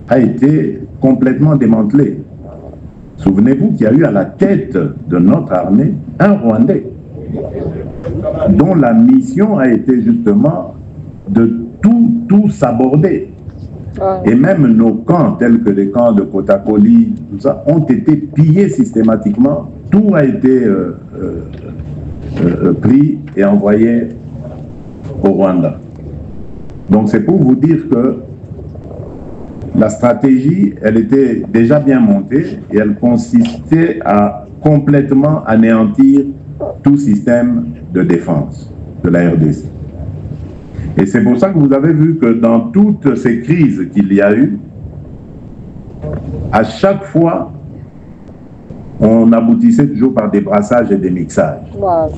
S1: a été complètement démantelée. Souvenez-vous qu'il y a eu à la tête de notre armée un Rwandais, dont la mission a été justement de tout s'aborder. Et même nos camps, tels que les camps de Kotakoli, tout ça, ont été pillés systématiquement. Tout a été pris et envoyé au Rwanda. Donc c'est pour vous dire que la stratégie, elle était déjà bien montée, et elle consistait à complètement anéantir tout système de défense de la RDC. Et c'est pour ça que vous avez vu que dans toutes ces crises qu'il y a eu, à chaque fois, on aboutissait toujours par des brassages et des mixages. Wow.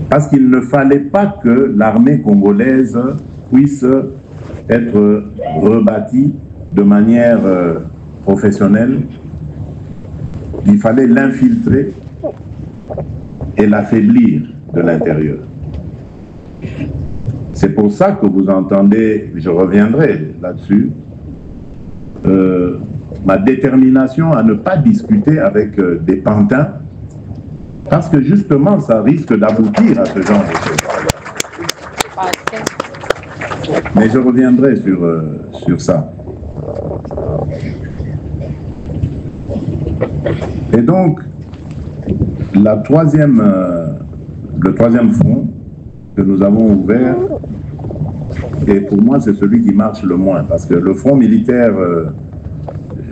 S1: Parce qu'il ne fallait pas que l'armée congolaise puisse être rebâtie de manière professionnelle. Il fallait l'infiltrer et l'affaiblir de l'intérieur. C'est pour ça que vous entendez, je reviendrai là-dessus, ma détermination à ne pas discuter avec des pantins, parce que justement ça risque d'aboutir à ce genre de choses. Mais je reviendrai sur ça. Et donc, le troisième front que nous avons ouvert, et pour moi c'est celui qui marche le moins, parce que le front militaire,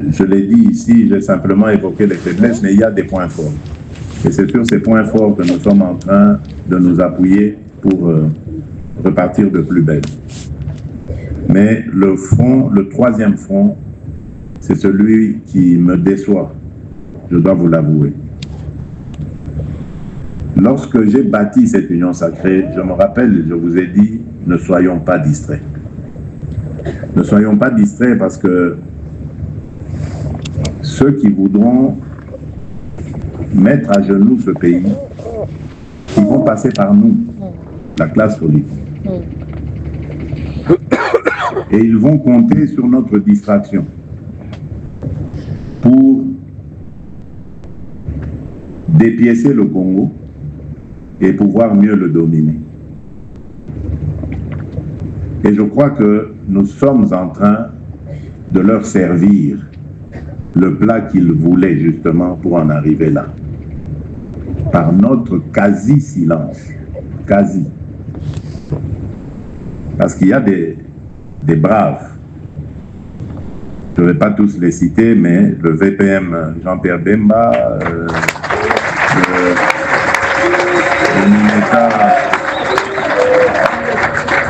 S1: je l'ai dit ici, j'ai simplement évoqué les faiblesses, mais il y a des points forts. Et c'est sur ces points forts que nous sommes en train de nous appuyer pour repartir de plus belle. Mais le troisième front, c'est celui qui me déçoit, je dois vous l'avouer. Lorsque j'ai bâti cette union sacrée, je me rappelle, je vous ai dit, ne soyons pas distraits. Ne soyons pas distraits parce que ceux qui voudront mettre à genoux ce pays, ils vont passer par nous, la classe politique. Et ils vont compter sur notre distraction pour dépiécer le Congo et pouvoir mieux le dominer. Et je crois que nous sommes en train de leur servir le plat qu'ils voulaient justement pour en arriver là. Par notre quasi-silence. Quasi. Parce qu'il y a des braves. Je ne vais pas tous les citer, mais le VPM Jean-Pierre Bemba,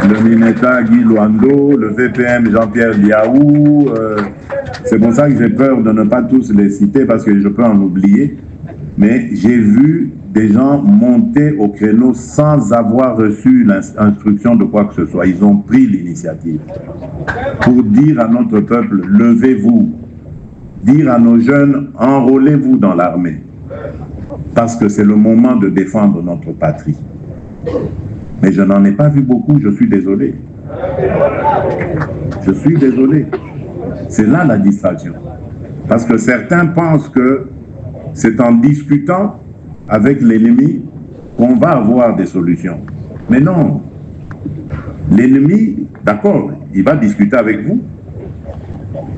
S1: le Mineta Guy Luando, le VPM Jean-Pierre Liaou. C'est pour ça que j'ai peur de ne pas tous les citer parce que je peux en oublier. Mais j'ai vu des gens monter au créneau sans avoir reçu l'instruction de quoi que ce soit. Ils ont pris l'initiative pour dire à notre peuple, levez-vous. Dire à nos jeunes, enrôlez-vous dans l'armée. Parce que c'est le moment de défendre notre patrie. Mais je n'en ai pas vu beaucoup, je suis désolé. Je suis désolé. C'est là la distraction. Parce que certains pensent que c'est en discutant avec l'ennemi qu'on va avoir des solutions. Mais non. L'ennemi, d'accord, il va discuter avec vous,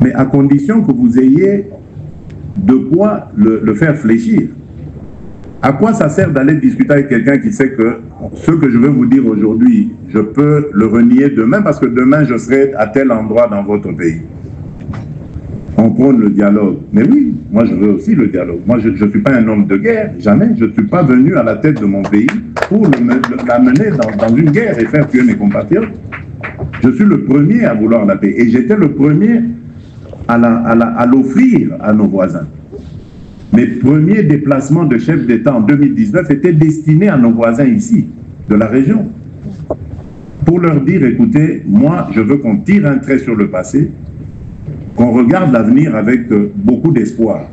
S1: mais à condition que vous ayez de quoi le faire fléchir. À quoi ça sert d'aller discuter avec quelqu'un qui sait que ce que je veux vous dire aujourd'hui, je peux le renier demain parce que demain je serai à tel endroit dans votre pays. On prône le dialogue. Mais oui, moi je veux aussi le dialogue. Moi je ne suis pas un homme de guerre, jamais. Je ne suis pas venu à la tête de mon pays pour l'amener dans une guerre et faire tuer mes compatriotes. Je suis le premier à vouloir la paix. Et j'étais le premier à l'offrir à nos voisins. Mes premiers déplacements de chef d'État en 2019 étaient destinés à nos voisins ici, de la région. Pour leur dire, écoutez, moi je veux qu'on tire un trait sur le passé, qu'on regarde l'avenir avec beaucoup d'espoir,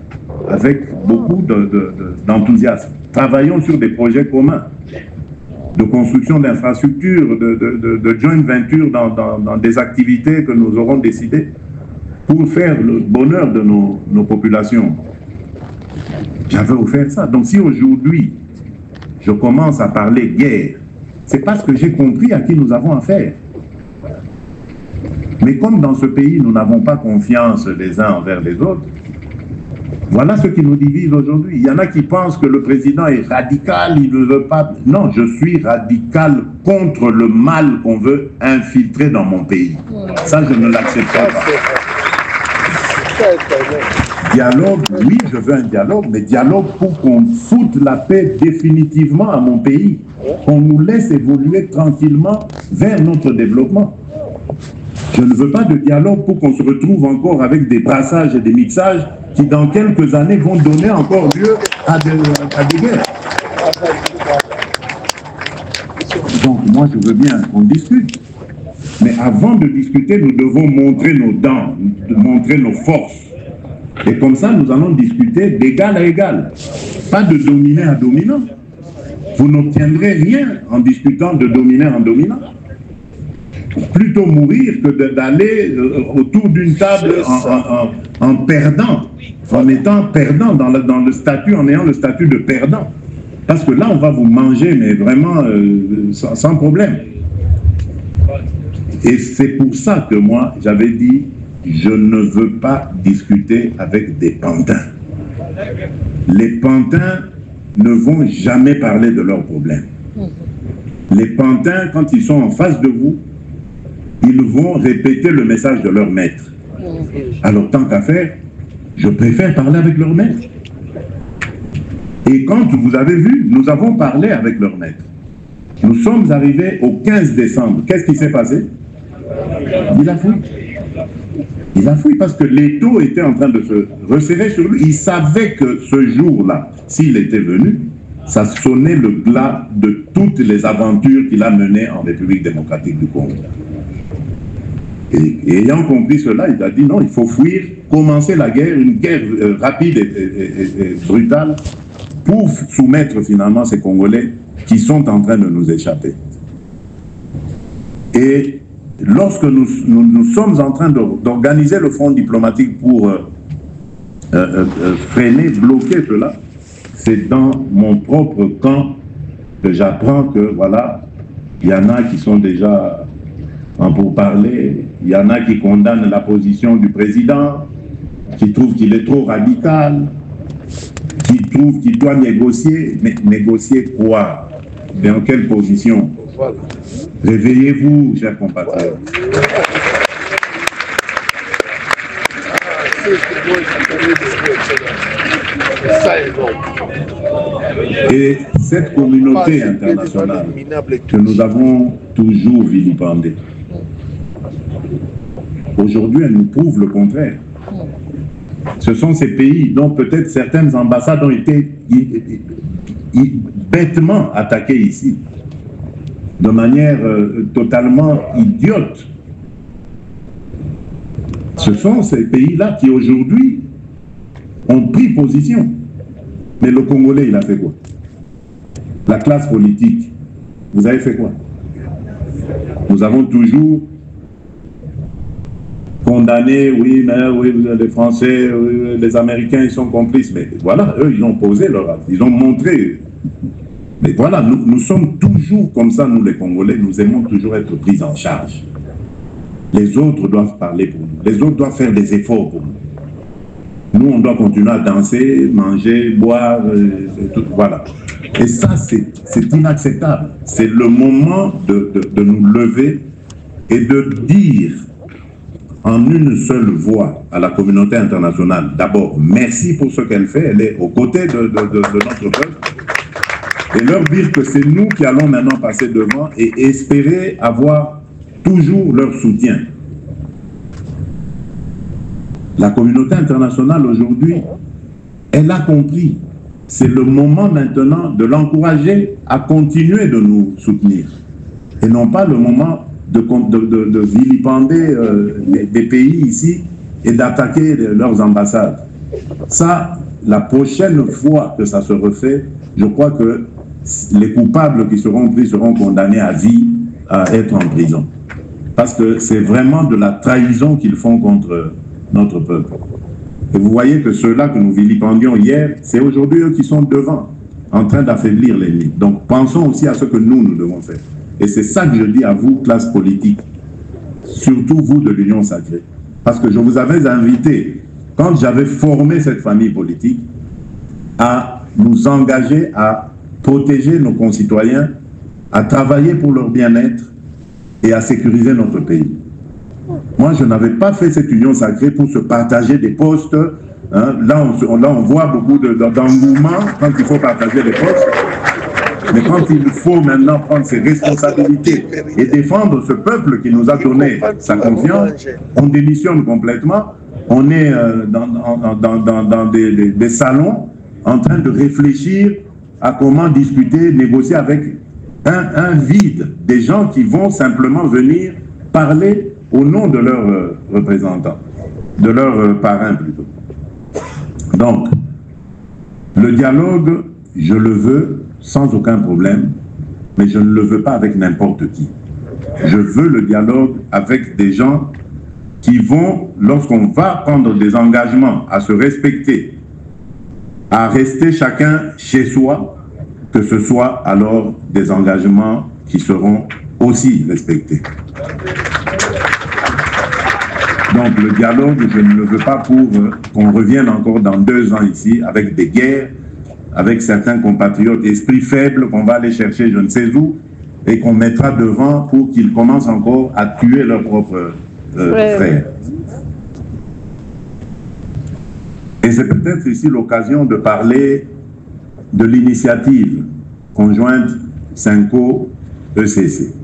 S1: avec beaucoup d'enthousiasme. Travaillons sur des projets communs, de construction d'infrastructures, de joint venture dans des activités que nous aurons décidées pour faire le bonheur de nos populations. J'avais offert ça. Donc si aujourd'hui, je commence à parler guerre, c'est parce que j'ai compris à qui nous avons affaire. Mais comme dans ce pays, nous n'avons pas confiance les uns envers les autres, voilà ce qui nous divise aujourd'hui. Il y en a qui pensent que le président est radical, il ne veut pas... Non, je suis radical contre le mal qu'on veut infiltrer dans mon pays. Ça, je ne l'accepterai pas. Dialogue, oui, je veux un dialogue, mais dialogue pour qu'on foute la paix définitivement à mon pays, qu'on nous laisse évoluer tranquillement vers notre développement. Je ne veux pas de dialogue pour qu'on se retrouve encore avec des brassages et des mixages qui, dans quelques années, vont donner encore lieu à des guerres. Donc, moi, je veux bien qu'on discute. Mais avant de discuter, nous devons montrer nos dents, montrer nos forces. Et comme ça, nous allons discuter d'égal à égal. Pas de dominant à dominant. Vous n'obtiendrez rien en discutant de dominant en dominant. Plutôt mourir que d'aller autour d'une table en perdant, en étant perdant dans le statut, en ayant le statut de perdant. Parce que là, on va vous manger, mais vraiment sans problème. Et c'est pour ça que moi, j'avais dit, je ne veux pas discuter avec des pantins. Les pantins ne vont jamais parler de leurs problèmes. Les pantins, quand ils sont en face de vous, ils vont répéter le message de leur maître. Alors, tant qu'à faire, je préfère parler avec leur maître. Et quand vous avez vu, nous avons parlé avec leur maître. Nous sommes arrivés au 15 décembre. Qu'est-ce qui s'est passé? Il a fouillé. Il a fouillé parce que l'étau était en train de se resserrer sur lui. Il savait que ce jour-là, s'il était venu, ça sonnait le glas de toutes les aventures qu'il a menées en République démocratique du Congo. Et ayant compris cela, il a dit non, il faut fuir, commencer la guerre, une guerre rapide et brutale pour soumettre finalement ces Congolais qui sont en train de nous échapper. Et lorsque nous sommes en train d'organiser le front diplomatique pour freiner, bloquer cela, c'est dans mon propre camp que j'apprends que, voilà, il y en a qui sont déjà en pourparlers, il y en a qui condamnent la position du président, qui trouvent qu'il est trop radical, qui trouvent qu'il doit négocier. Mais négocier quoi? Et en quelle position?
S2: Voilà.
S1: Réveillez-vous, chers compatriotes. Et cette communauté internationale que nous avons toujours vilipendée, aujourd'hui, elle nous prouve le contraire. Ce sont ces pays dont peut-être certaines ambassades ont été bêtement attaquées ici, de manière totalement idiote. Ce sont ces pays-là qui aujourd'hui ont pris position. Mais le Congolais, il a fait quoi? La classe politique, vous avez fait quoi? Nous avons toujours condamné, oui, mais oui, les Français, oui, les Américains, ils sont complices. Mais voilà, eux, ils ont posé leur acte, ils ont montré. Mais voilà, nous sommes toujours comme ça, nous les Congolais, nous aimons toujours être pris en charge. Les autres doivent parler pour nous, les autres doivent faire des efforts pour nous. Nous, on doit continuer à danser, manger, boire, tout, voilà. Et ça, c'est inacceptable. C'est le moment de nous lever et de dire en une seule voix à la communauté internationale, d'abord, merci pour ce qu'elle fait, elle est aux côtés de notre peuple, et leur dire que c'est nous qui allons maintenant passer devant et espérer avoir toujours leur soutien. La communauté internationale aujourd'hui, elle a compris. C'est le moment maintenant de l'encourager à continuer de nous soutenir. Et non pas le moment de vilipender des pays ici et d'attaquer leurs ambassades. Ça, la prochaine fois que ça se refait, je crois que les coupables qui seront pris seront condamnés à vie à être en prison. Parce que c'est vraiment de la trahison qu'ils font contre notre peuple. Et vous voyez que ceux-là que nous vilipendions hier, c'est aujourd'hui eux qui sont devant, en train d'affaiblir l'ennemi. Donc pensons aussi à ce que nous devons faire. Et c'est ça que je dis à vous, classe politique, surtout vous de l'Union Sacrée. Parce que je vous avais invité, quand j'avais formé cette famille politique, à nous engager à protéger nos concitoyens, à travailler pour leur bien-être et à sécuriser notre pays. Moi, je n'avais pas fait cette union sacrée pour se partager des postes. Hein. Là, on voit beaucoup d'engouement quand il faut partager les postes. Mais quand il faut maintenant prendre ses responsabilités et défendre ce peuple qui nous a donné sa confiance, on démissionne complètement. On est dans des salons en train de réfléchir à comment discuter, négocier avec un vide, des gens qui vont simplement venir parler au nom de leurs représentants, de leurs parrains plutôt. Donc, le dialogue, je le veux sans aucun problème, mais je ne le veux pas avec n'importe qui. Je veux le dialogue avec des gens qui vont, lorsqu'on va prendre des engagements à se respecter, à rester chacun chez soi, que ce soit alors des engagements qui seront aussi respectés. Donc le dialogue, je ne le veux pas pour qu'on revienne encore dans 2 ans ici avec des guerres, avec certains compatriotes esprits faibles qu'on va aller chercher je ne sais où et qu'on mettra devant pour qu'ils commencent encore à tuer leurs propres frères. Et c'est peut-être ici l'occasion de parler de l'initiative conjointe Synco-ECC.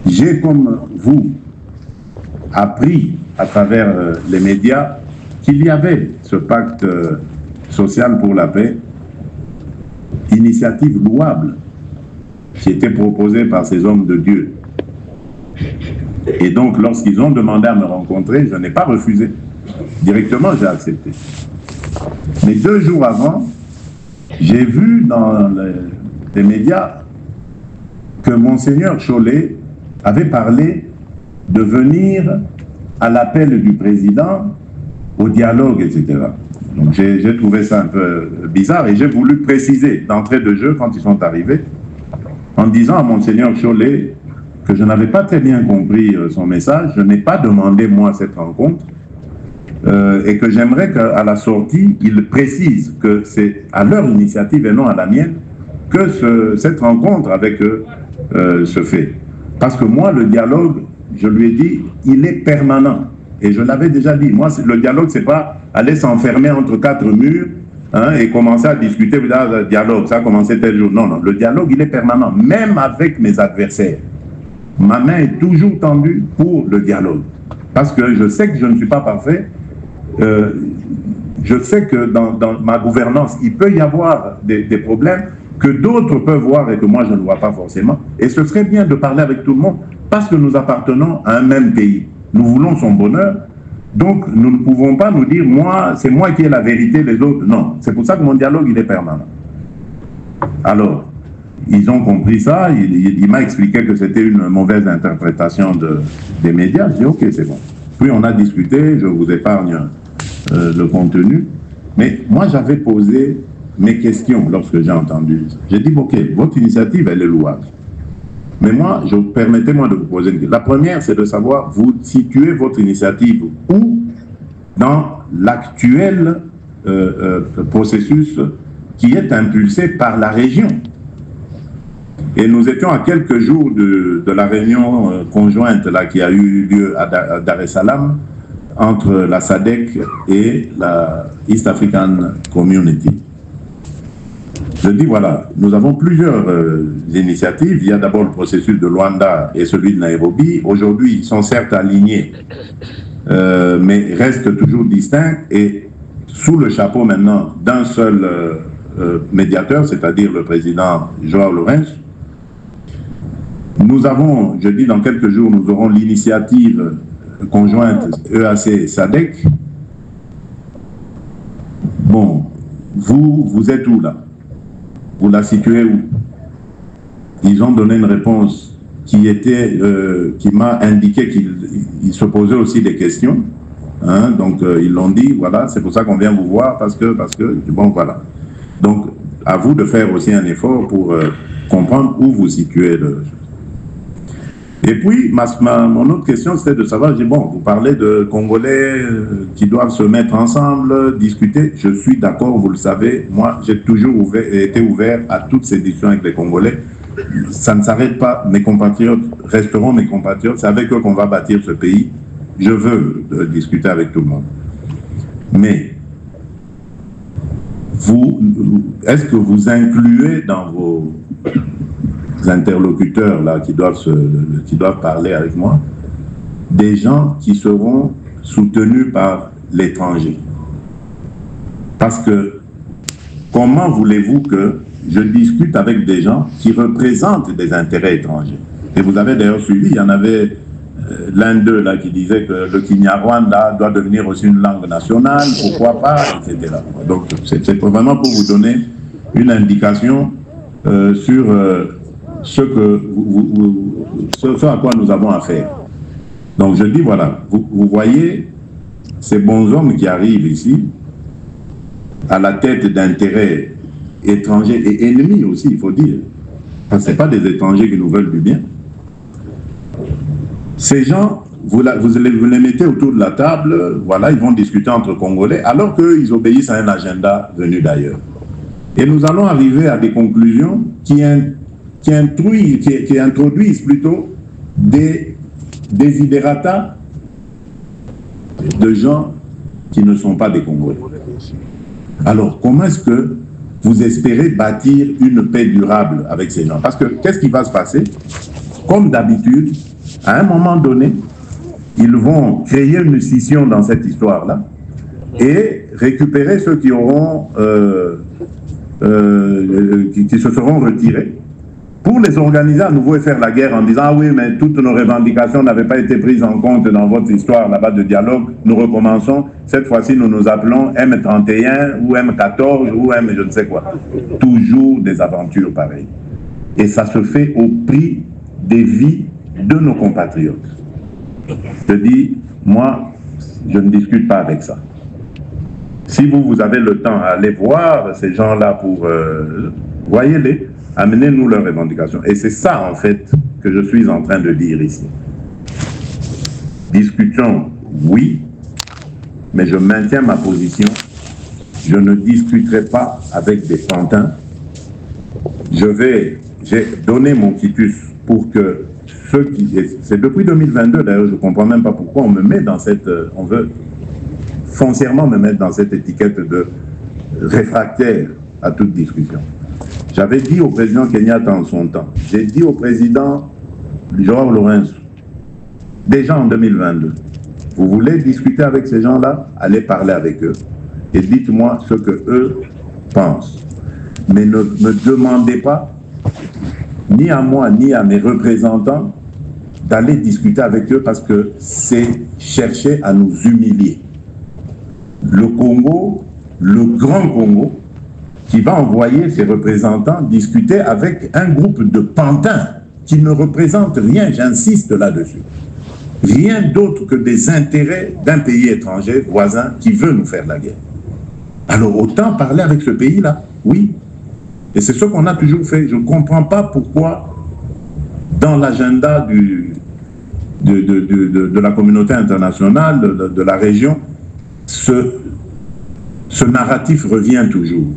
S1: J'ai, comme vous, appris à travers les médias qu'il y avait ce pacte social pour la paix, initiative louable, qui était proposée par ces hommes de Dieu. Et donc, lorsqu'ils ont demandé à me rencontrer, je n'ai pas refusé. Directement, j'ai accepté. Mais 2 jours avant, j'ai vu dans les médias que Monseigneur Chollet avait parlé de venir à l'appel du président, au dialogue, etc. Donc j'ai trouvé ça un peu bizarre et j'ai voulu préciser d'entrée de jeu quand ils sont arrivés en disant à Monseigneur Chollet que je n'avais pas très bien compris son message, je n'ai pas demandé moi cette rencontre et que j'aimerais qu'à la sortie, ils précisent que c'est à leur initiative et non à la mienne que cette rencontre avec eux se fait. Parce que moi, le dialogue, je lui ai dit, il est permanent. Et je l'avais déjà dit, moi, le dialogue, c'est pas aller s'enfermer entre quatre murs et commencer à discuter, le dialogue, ça a commencé tel jour. Non, non, le dialogue, il est permanent, même avec mes adversaires. Ma main est toujours tendue pour le dialogue. Parce que je sais que je ne suis pas parfait. Je sais que dans ma gouvernance, il peut y avoir des problèmes que d'autres peuvent voir et que moi, je ne vois pas forcément. Et ce serait bien de parler avec tout le monde parce que nous appartenons à un même pays. Nous voulons son bonheur. Donc, nous ne pouvons pas nous dire, moi, c'est moi qui ai la vérité, les autres. Non, c'est pour ça que mon dialogue, il est permanent. Alors, ils ont compris ça. Il m'a expliqué que c'était une mauvaise interprétation des médias. Je dis, ok, c'est bon. Puis on a discuté, je vous épargne le contenu. Mais moi, j'avais posé mes questions lorsque j'ai entendu ça. J'ai dit, ok, votre initiative, elle est louable. Mais moi, permettez-moi de vous poser une question. La première, c'est de savoir, vous situez votre initiative où dans l'actuel processus qui est impulsé par la région. Et nous étions à quelques jours de la réunion conjointe là, qui a eu lieu à Dar es Salaam entre la SADC et la East African Community. Je dis, voilà, nous avons plusieurs initiatives. Il y a d'abord le processus de Luanda et celui de Nairobi. Aujourd'hui, ils sont certes alignés, mais restent toujours distincts et sous le chapeau maintenant d'un seul médiateur, c'est-à-dire le président João Lourenço. Nous avons, je dis dans quelques jours, nous aurons l'initiative conjointe EAC-SADC. Bon, vous êtes où là? Vous la situez où? Ils ont donné une réponse qui m'a indiqué qu'ils se posaient aussi des questions. Hein, donc ils l'ont dit, voilà, c'est pour ça qu'on vient vous voir, parce que, bon, voilà. Donc, à vous de faire aussi un effort pour comprendre où vous situez le... Et puis, mon autre question, c'était de savoir, je dis, bon, vous parlez de Congolais qui doivent se mettre ensemble, discuter. Je suis d'accord, vous le savez. Moi, j'ai toujours été ouvert à toutes ces discussions avec les Congolais. Ça ne s'arrête pas. Mes compatriotes resteront mes compatriotes. C'est avec eux qu'on va bâtir ce pays. Je veux discuter avec tout le monde. Mais, est-ce que vous incluez dans vos interlocuteurs là, qui doivent parler avec moi, des gens qui seront soutenus par l'étranger? Parce que comment voulez-vous que je discute avec des gens qui représentent des intérêts étrangers? Et vous avez d'ailleurs suivi, il y en avait l'un d'eux là qui disait que le Kinyarwanda doit devenir aussi une langue nationale, pourquoi pas, etc. Donc c'est vraiment pour vous donner une indication sur ce à quoi nous avons affaire. Donc je dis, voilà, vous voyez ces bons hommes qui arrivent ici, à la tête d'intérêts étrangers et ennemis aussi, il faut dire. Parce que ce n'est pas des étrangers qui nous veulent du bien. Ces gens, vous les mettez autour de la table, voilà, ils vont discuter entre Congolais, alors qu'ils obéissent à un agenda venu d'ailleurs. Et nous allons arriver à des conclusions qui introduisent plutôt des desiderata de gens qui ne sont pas des Congolais. Alors, comment est-ce que vous espérez bâtir une paix durable avec ces gens? Parce que qu'est-ce qui va se passer? Comme d'habitude, à un moment donné, ils vont créer une scission dans cette histoire-là et récupérer ceux qui auront qui se seront retirés pour les organiser à nouveau et faire la guerre en disant « Ah oui, mais toutes nos revendications n'avaient pas été prises en compte dans votre histoire là-bas de dialogue. Nous recommençons. Cette fois-ci, nous nous appelons M31 ou M14 ou M je ne sais quoi. » Toujours des aventures pareilles. Et ça se fait au prix des vies de nos compatriotes. Je dis, moi, je ne discute pas avec ça. Si vous avez le temps à aller voir ces gens-là pour... voyez-les, amenez-nous leurs revendications. Et c'est ça, en fait, que je suis en train de dire ici. Discutons, oui, mais je maintiens ma position. Je ne discuterai pas avec des pantins. J'ai donné mon quitus pour que ceux qui... C'est depuis 2022, d'ailleurs, je ne comprends même pas pourquoi on me met dans cette... On veut foncièrement me mettre dans cette étiquette de réfractaire à toute discussion. J'avais dit au président Kenyatta en son temps, j'ai dit au président Joao Lourenço, déjà en 2022, vous voulez discuter avec ces gens-là, allez parler avec eux et dites-moi ce que eux pensent. Mais ne me demandez pas, ni à moi, ni à mes représentants, d'aller discuter avec eux parce que c'est chercher à nous humilier. Le Congo, le grand Congo, qui va envoyer ses représentants discuter avec un groupe de pantins qui ne représentent rien, j'insiste là-dessus. Rien d'autre que des intérêts d'un pays étranger, voisin, qui veut nous faire la guerre. Alors autant parler avec ce pays-là, oui. Et c'est ce qu'on a toujours fait. Je ne comprends pas pourquoi, dans l'agenda de la communauté internationale, de la région, ce narratif revient toujours.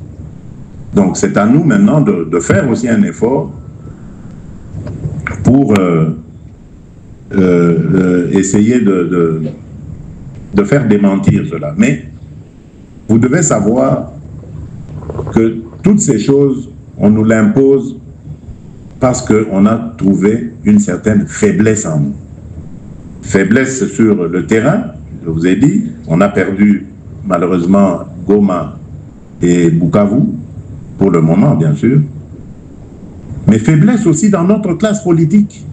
S1: Donc c'est à nous maintenant de faire aussi un effort pour essayer de faire démentir cela. Mais vous devez savoir que toutes ces choses, on nous l'impose parce qu'on a trouvé une certaine faiblesse en nous. Faiblesse sur le terrain, je vous ai dit, on a perdu malheureusement Goma et Bukavu, pour le moment bien sûr, mais faiblesse aussi dans notre classe politique,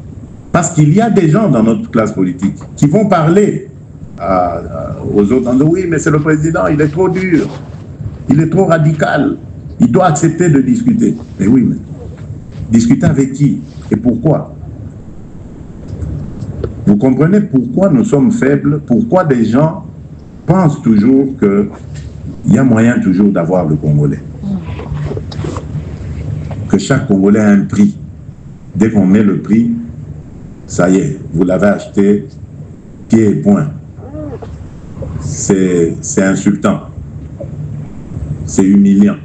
S1: parce qu'il y a des gens dans notre classe politique qui vont parler aux autres en disant oui mais c'est le président, il est trop dur, il est trop radical, il doit accepter de discuter. Mais oui, mais discuter avec qui et pourquoi? Vous comprenez pourquoi nous sommes faibles, pourquoi des gens pensent toujours qu'il y a moyen toujours d'avoir le Congolais. Que chaque Congolais a un prix. Dès qu'on met le prix, ça y est, vous l'avez acheté, pied et point. C'est insultant. C'est humiliant.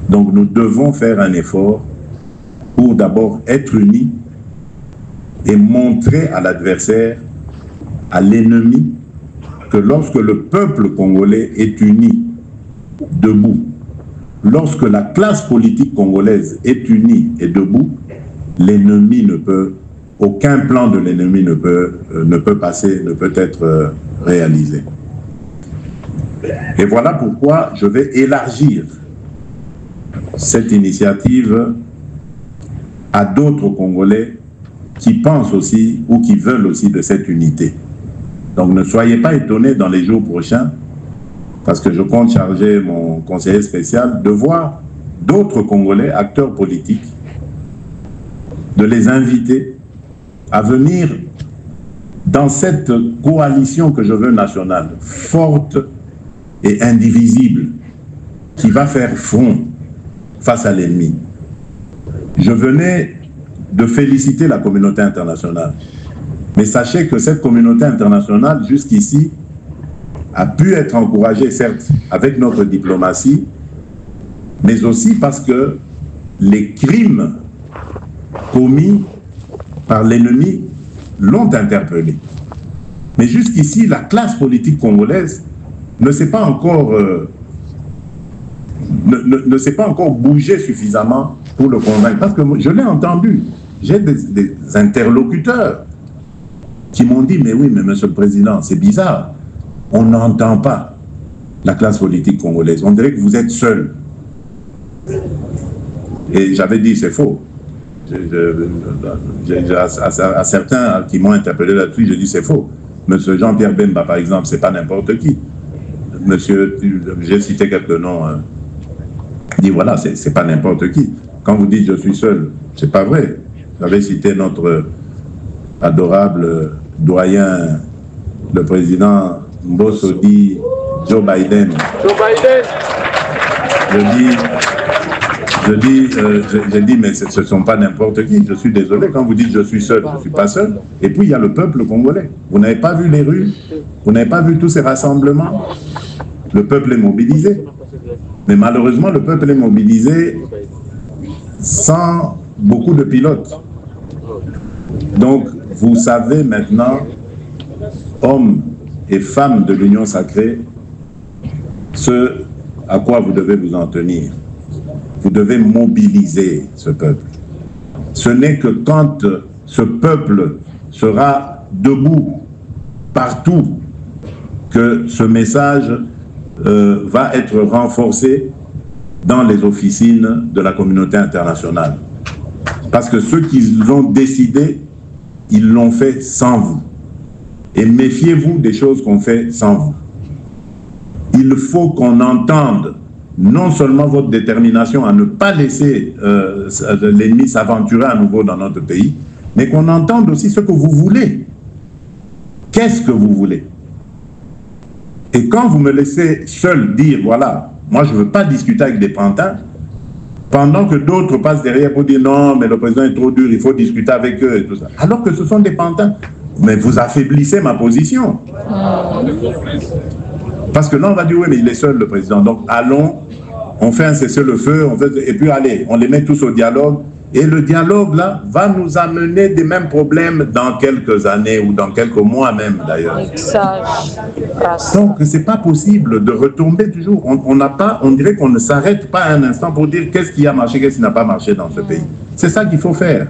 S1: Donc nous devons faire un effort pour d'abord être unis et montrer à l'adversaire, à l'ennemi, que lorsque le peuple congolais est uni, debout, lorsque la classe politique congolaise est unie et debout, l'ennemi ne peut, aucun plan de l'ennemi ne peut passer, ne peut être réalisé. Et voilà pourquoi je vais élargir cette initiative à d'autres Congolais qui pensent aussi ou qui veulent aussi de cette unité. Donc ne soyez pas étonnés dans les jours prochains, parce que je compte charger mon conseiller spécial de voir d'autres Congolais, acteurs politiques, de les inviter à venir dans cette coalition que je veux nationale, forte et indivisible, qui va faire front face à l'ennemi. Je venais de féliciter la communauté internationale. Mais sachez que cette communauté internationale, jusqu'ici, a pu être encouragée, certes, avec notre diplomatie, mais aussi parce que les crimes commis par l'ennemi l'ont interpellé. Mais jusqu'ici, la classe politique congolaise ne s'est pas encore ne s'est pas encore bougé suffisamment pour le convaincre. Parce que je l'ai entendu. J'ai des interlocuteurs qui m'ont dit, mais oui, mais monsieur le président, c'est bizarre. On n'entend pas la classe politique congolaise. On dirait que vous êtes seul. Et j'avais dit, c'est faux. À certains qui m'ont interpellé là-dessus, je dis, c'est faux. Monsieur Jean-Pierre Bemba, par exemple, c'est pas n'importe qui. Monsieur, j'ai cité quelques noms. Dit, voilà, c'est pas n'importe qui. Quand vous dites, je suis seul, c'est pas vrai. J'avais cité notre adorable doyen, le président Mbosodi Joe Biden. Je dis, mais ce ne sont pas n'importe qui. Je suis désolé quand vous dites je suis seul, je ne suis pas seul. Et puis il y a le peuple congolais. Vous n'avez pas vu les rues, vous n'avez pas vu tous ces rassemblements. Le peuple est mobilisé. Mais malheureusement, le peuple est mobilisé sans beaucoup de pilotes. Donc, vous savez maintenant, hommes et femmes de l'Union sacrée, ce à quoi vous devez vous en tenir. Vous devez mobiliser ce peuple. Ce n'est que quand ce peuple sera debout partout que ce message va être renforcé dans les officines de la communauté internationale. Parce que ceux qui l'ont décidé, ils l'ont fait sans vous. Et méfiez-vous des choses qu'on fait sans vous. Il faut qu'on entende non seulement votre détermination à ne pas laisser l'ennemi s'aventurer à nouveau dans notre pays, mais qu'on entende aussi ce que vous voulez. Qu'est-ce que vous voulez? Et quand vous me laissez seul dire, voilà, moi je ne veux pas discuter avec des pantins, pendant que d'autres passent derrière pour dire non, mais le président est trop dur, il faut discuter avec eux et tout ça. Alors que ce sont des pantins. Mais vous affaiblissez ma position. Parce que là, on va dire, oui, mais il est seul, le président. Donc, allons, on fait un cessez-le-feu, et puis allez, on les met tous au dialogue. Et le dialogue, là, va nous amener des mêmes problèmes dans quelques années ou dans quelques mois même, d'ailleurs. Donc, c'est pas possible de retomber toujours. On dirait qu'on ne s'arrête pas un instant pour dire qu'est-ce qui a marché, qu'est-ce qui n'a pas marché dans ce pays. C'est ça qu'il faut faire.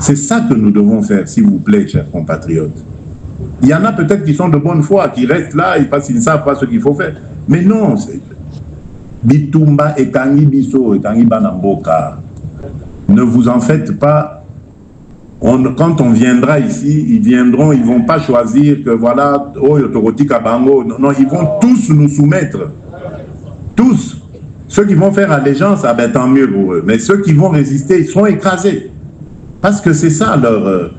S1: C'est ça que nous devons faire, s'il vous plaît, chers compatriotes. Il y en a peut-être qui sont de bonne foi, qui restent là, parce qu'ils ne savent pas ce qu'il faut faire. Mais non, Bitumba et Kangi Biso et Kangi Banamboka. Ne vous en faites pas. Quand on viendra ici, ils viendront, ils ne vont pas choisir que voilà, oh, Yotoroti Kabango. Non, ils vont tous nous soumettre. Tous. Ceux qui vont faire allégeance, ah ben, tant mieux pour eux. Mais ceux qui vont résister, ils seront écrasés. Parce que c'est ça leur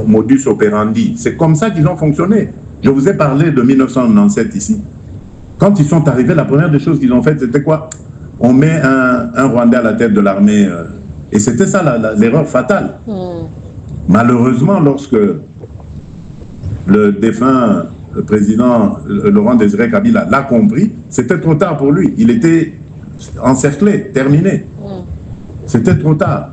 S1: modus operandi. C'est comme ça qu'ils ont fonctionné. Je vous ai parlé de 1997 ici. Quand ils sont arrivés, la première des choses qu'ils ont faites, c'était quoi? On met un Rwandais à la tête de l'armée. Et c'était ça l'erreur fatale. Malheureusement, lorsque le défunt président Laurent Désiré Kabila l'a compris, c'était trop tard pour lui. Il était encerclé, terminé. C'était trop tard.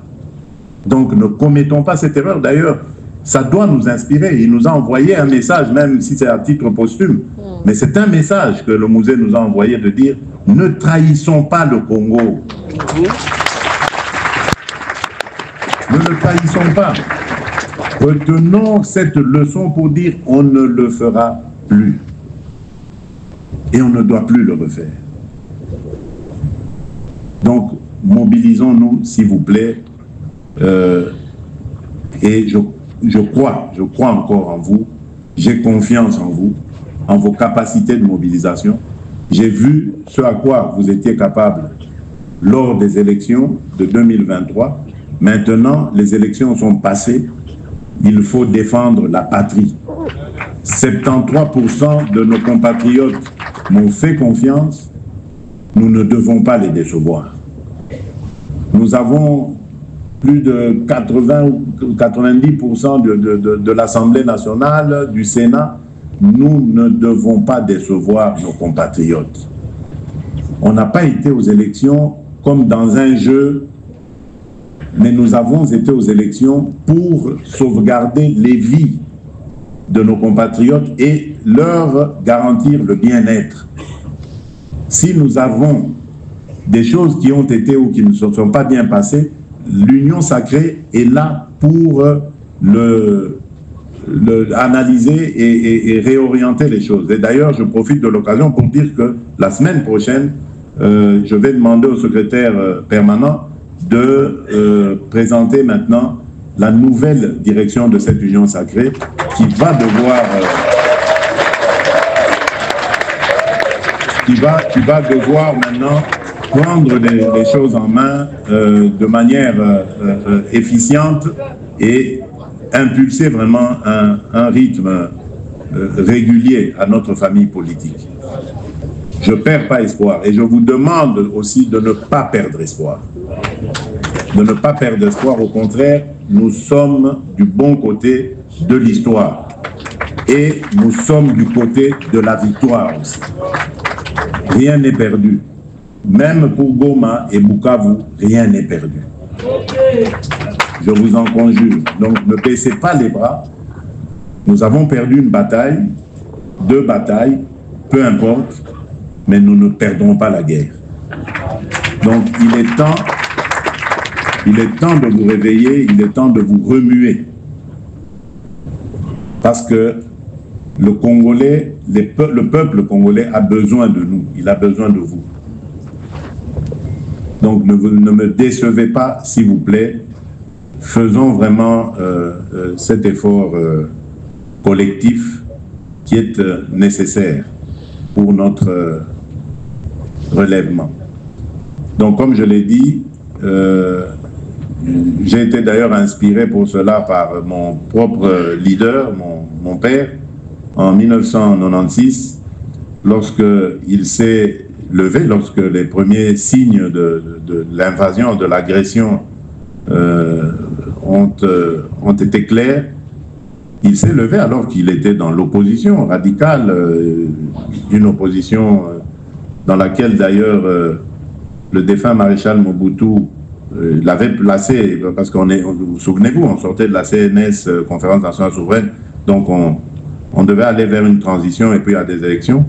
S1: Donc ne commettons pas cette erreur. D'ailleurs, ça doit nous inspirer. Il nous a envoyé un message, même si c'est à titre posthume. Mais c'est un message que le musée nous a envoyé de dire « Ne trahissons pas le Congo. » Ne le trahissons pas. Retenons cette leçon pour dire « On ne le fera plus. » Et on ne doit plus le refaire. Donc, mobilisons-nous, s'il vous plaît, et je crois encore en vous, j'ai confiance en vous, en vos capacités de mobilisation. J'ai vu ce à quoi vous étiez capable lors des élections de 2023. Maintenant, les élections sont passées, il faut défendre la patrie. 73% de nos compatriotes m'ont fait confiance, nous ne devons pas les décevoir. Nous avons plus de 80 ou 90% de l'Assemblée nationale, du Sénat. Nous ne devons pas décevoir nos compatriotes. On n'a pas été aux élections comme dans un jeu, mais nous avons été aux élections pour sauvegarder les vies de nos compatriotes et leur garantir le bien-être. Si nous avons des choses qui ont été ou qui ne se sont pas bien passées, l'Union sacrée est là pour analyser et réorienter les choses. Et d'ailleurs, je profite de l'occasion pour dire que la semaine prochaine, je vais demander au secrétaire permanent de présenter maintenant la nouvelle direction de cette Union sacrée qui va devoir maintenant prendre les choses en main de manière efficiente et impulser vraiment un rythme régulier à notre famille politique. Je ne perds pas espoir et je vous demande aussi de ne pas perdre espoir. De ne pas perdre espoir, au contraire, nous sommes du bon côté de l'histoire et nous sommes du côté de la victoire aussi. Rien n'est perdu. Même pour Goma et Bukavu, rien n'est perdu. Je vous en conjure. Donc ne baissez pas les bras. Nous avons perdu une bataille, 2 batailles, peu importe, mais nous ne perdrons pas la guerre. Donc il est temps de vous réveiller, il est temps de vous remuer. Parce que le Congolais, le peuple congolais a besoin de nous, il a besoin de vous. Donc ne me décevez pas, s'il vous plaît. Faisons vraiment cet effort collectif qui est nécessaire pour notre relèvement. Donc comme je l'ai dit, j'ai été d'ailleurs inspiré pour cela par mon propre leader, mon père, en 1996, lorsqu'il s'est levé, lorsque les premiers signes de l'invasion, de l'agression ont été clairs. Il s'est levé alors qu'il était dans l'opposition radicale, une opposition dans laquelle d'ailleurs le défunt maréchal Mobutu l'avait placé, parce vous souvenez-vous, on sortait de la CNS, Conférence nationale souveraine, donc on devait aller vers une transition et puis à des élections.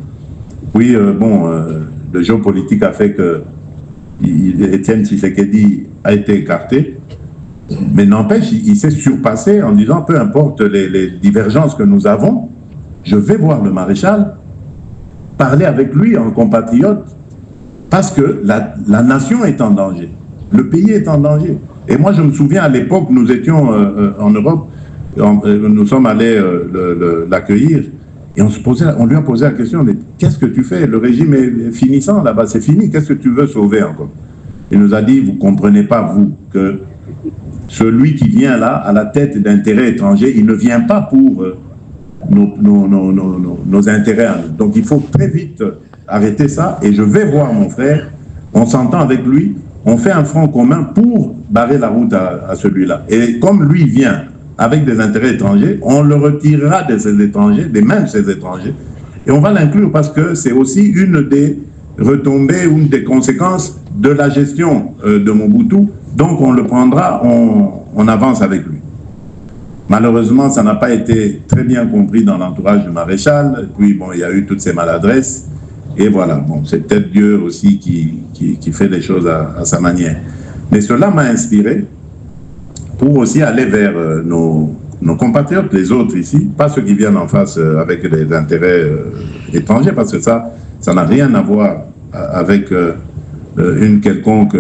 S1: Puis le géopolitique a fait que Étienne Tshisekedi a été écarté, mais n'empêche, il s'est surpassé en disant, peu importe les divergences que nous avons, je vais voir le maréchal, parler avec lui en compatriote, parce que la nation est en danger, le pays est en danger. Et moi, je me souviens, à l'époque, nous étions en Europe, nous sommes allés l'accueillir, et on lui a posé la question, mais qu'est-ce que tu fais? Le régime est finissant là-bas, c'est fini, qu'est-ce que tu veux sauver encore? Il nous a dit, vous ne comprenez pas, vous, que celui qui vient là, à la tête d'intérêts étrangers, il ne vient pas pour nos intérêts à nous. Donc il faut très vite arrêter ça, et je vais voir mon frère, on s'entend avec lui, on fait un front commun pour barrer la route à celui-là. Et comme lui vient avec des intérêts étrangers, on le retirera de ces étrangers, des mêmes ces étrangers, et on va l'inclure parce que c'est aussi une des retombées, une des conséquences de la gestion de Mobutu. Donc on le prendra, on avance avec lui. Malheureusement, ça n'a pas été très bien compris dans l'entourage du maréchal, et puis bon, il y a eu toutes ces maladresses, et voilà, bon, c'est peut-être Dieu aussi qui fait les choses à sa manière. Mais cela m'a inspiré pour aussi aller vers nos compatriotes, les autres ici, pas ceux qui viennent en face avec des intérêts étrangers, parce que ça n'a rien à voir avec une quelconque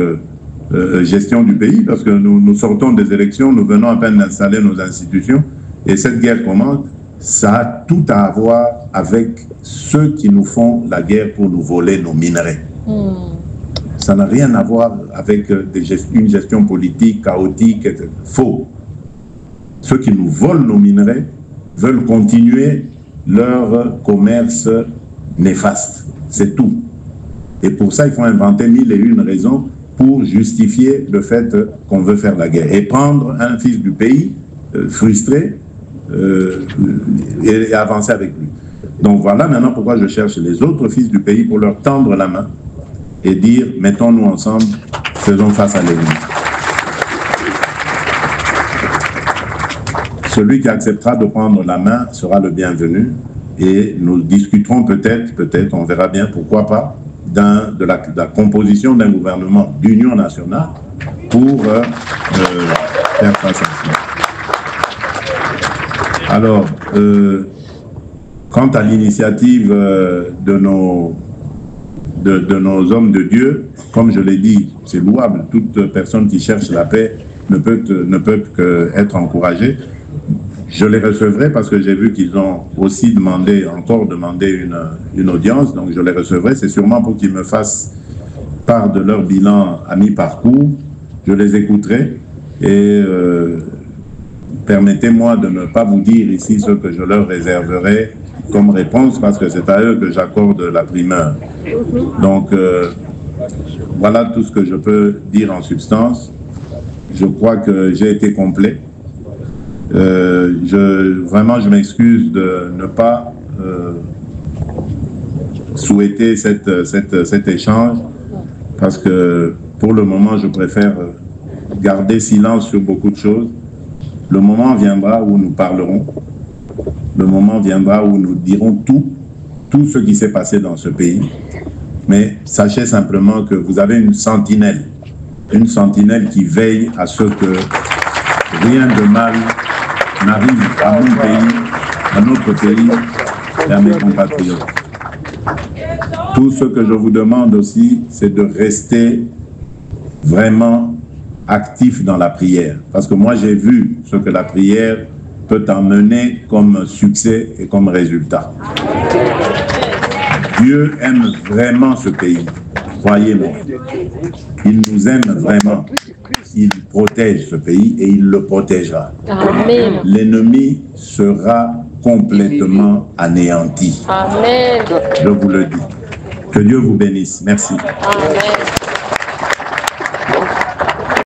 S1: gestion du pays, parce que nous sortons des élections, nous venons à peine d'installer nos institutions, et cette guerre commence, ça a tout à voir avec ceux qui nous font la guerre pour nous voler nos minerais. Ça n'a rien à voir avec une gestion politique chaotique, faux. Ceux qui nous volent nos minerais veulent continuer leur commerce néfaste, c'est tout. Et pour ça, il faut inventer 1001 raisons pour justifier le fait qu'on veut faire la guerre. Et prendre un fils du pays, frustré, et avancer avec lui. Donc voilà maintenant pourquoi je cherche les autres fils du pays pour leur tendre la main et dire, mettons-nous ensemble, faisons face à l'ennemi. Celui qui acceptera de prendre la main sera le bienvenu et nous discuterons peut-être, on verra bien, pourquoi pas, de la composition d'un gouvernement d'union nationale pour faire face à cela. Alors, quant à l'initiative de nos hommes de Dieu, comme je l'ai dit, c'est louable. Toute personne qui cherche la paix ne peut qu'être encouragée. Je les recevrai parce que j'ai vu qu'ils ont aussi demandé une audience, donc je les recevrai. C'est sûrement pour qu'ils me fassent part de leur bilan à mi-parcours. Je les écouterai et permettez-moi de ne pas vous dire ici ce que je leur réserverai comme réponse parce que c'est à eux que j'accorde la primeur. Donc, voilà tout ce que je peux dire en substance. Je crois que j'ai été complet. Vraiment, je m'excuse de ne pas souhaiter cet échange parce que pour le moment, je préfère garder silence sur beaucoup de choses. Le moment viendra où nous parlerons. Le moment viendra où nous dirons tout ce qui s'est passé dans ce pays. Mais sachez simplement que vous avez une sentinelle qui veille à ce que rien de mal n'arrive à mon pays, à notre pays et à mes compatriotes. Tout ce que je vous demande aussi, c'est de rester vraiment actif dans la prière. Parce que moi, j'ai vu ce que la prière peut emmener comme succès et comme résultat. Dieu aime vraiment ce pays, croyez-moi. Il nous aime vraiment. Il protège ce pays et il le protégera. L'ennemi sera complètement anéanti.
S3: Amen.
S1: Je vous le dis. Que Dieu vous bénisse. Merci.
S3: Amen.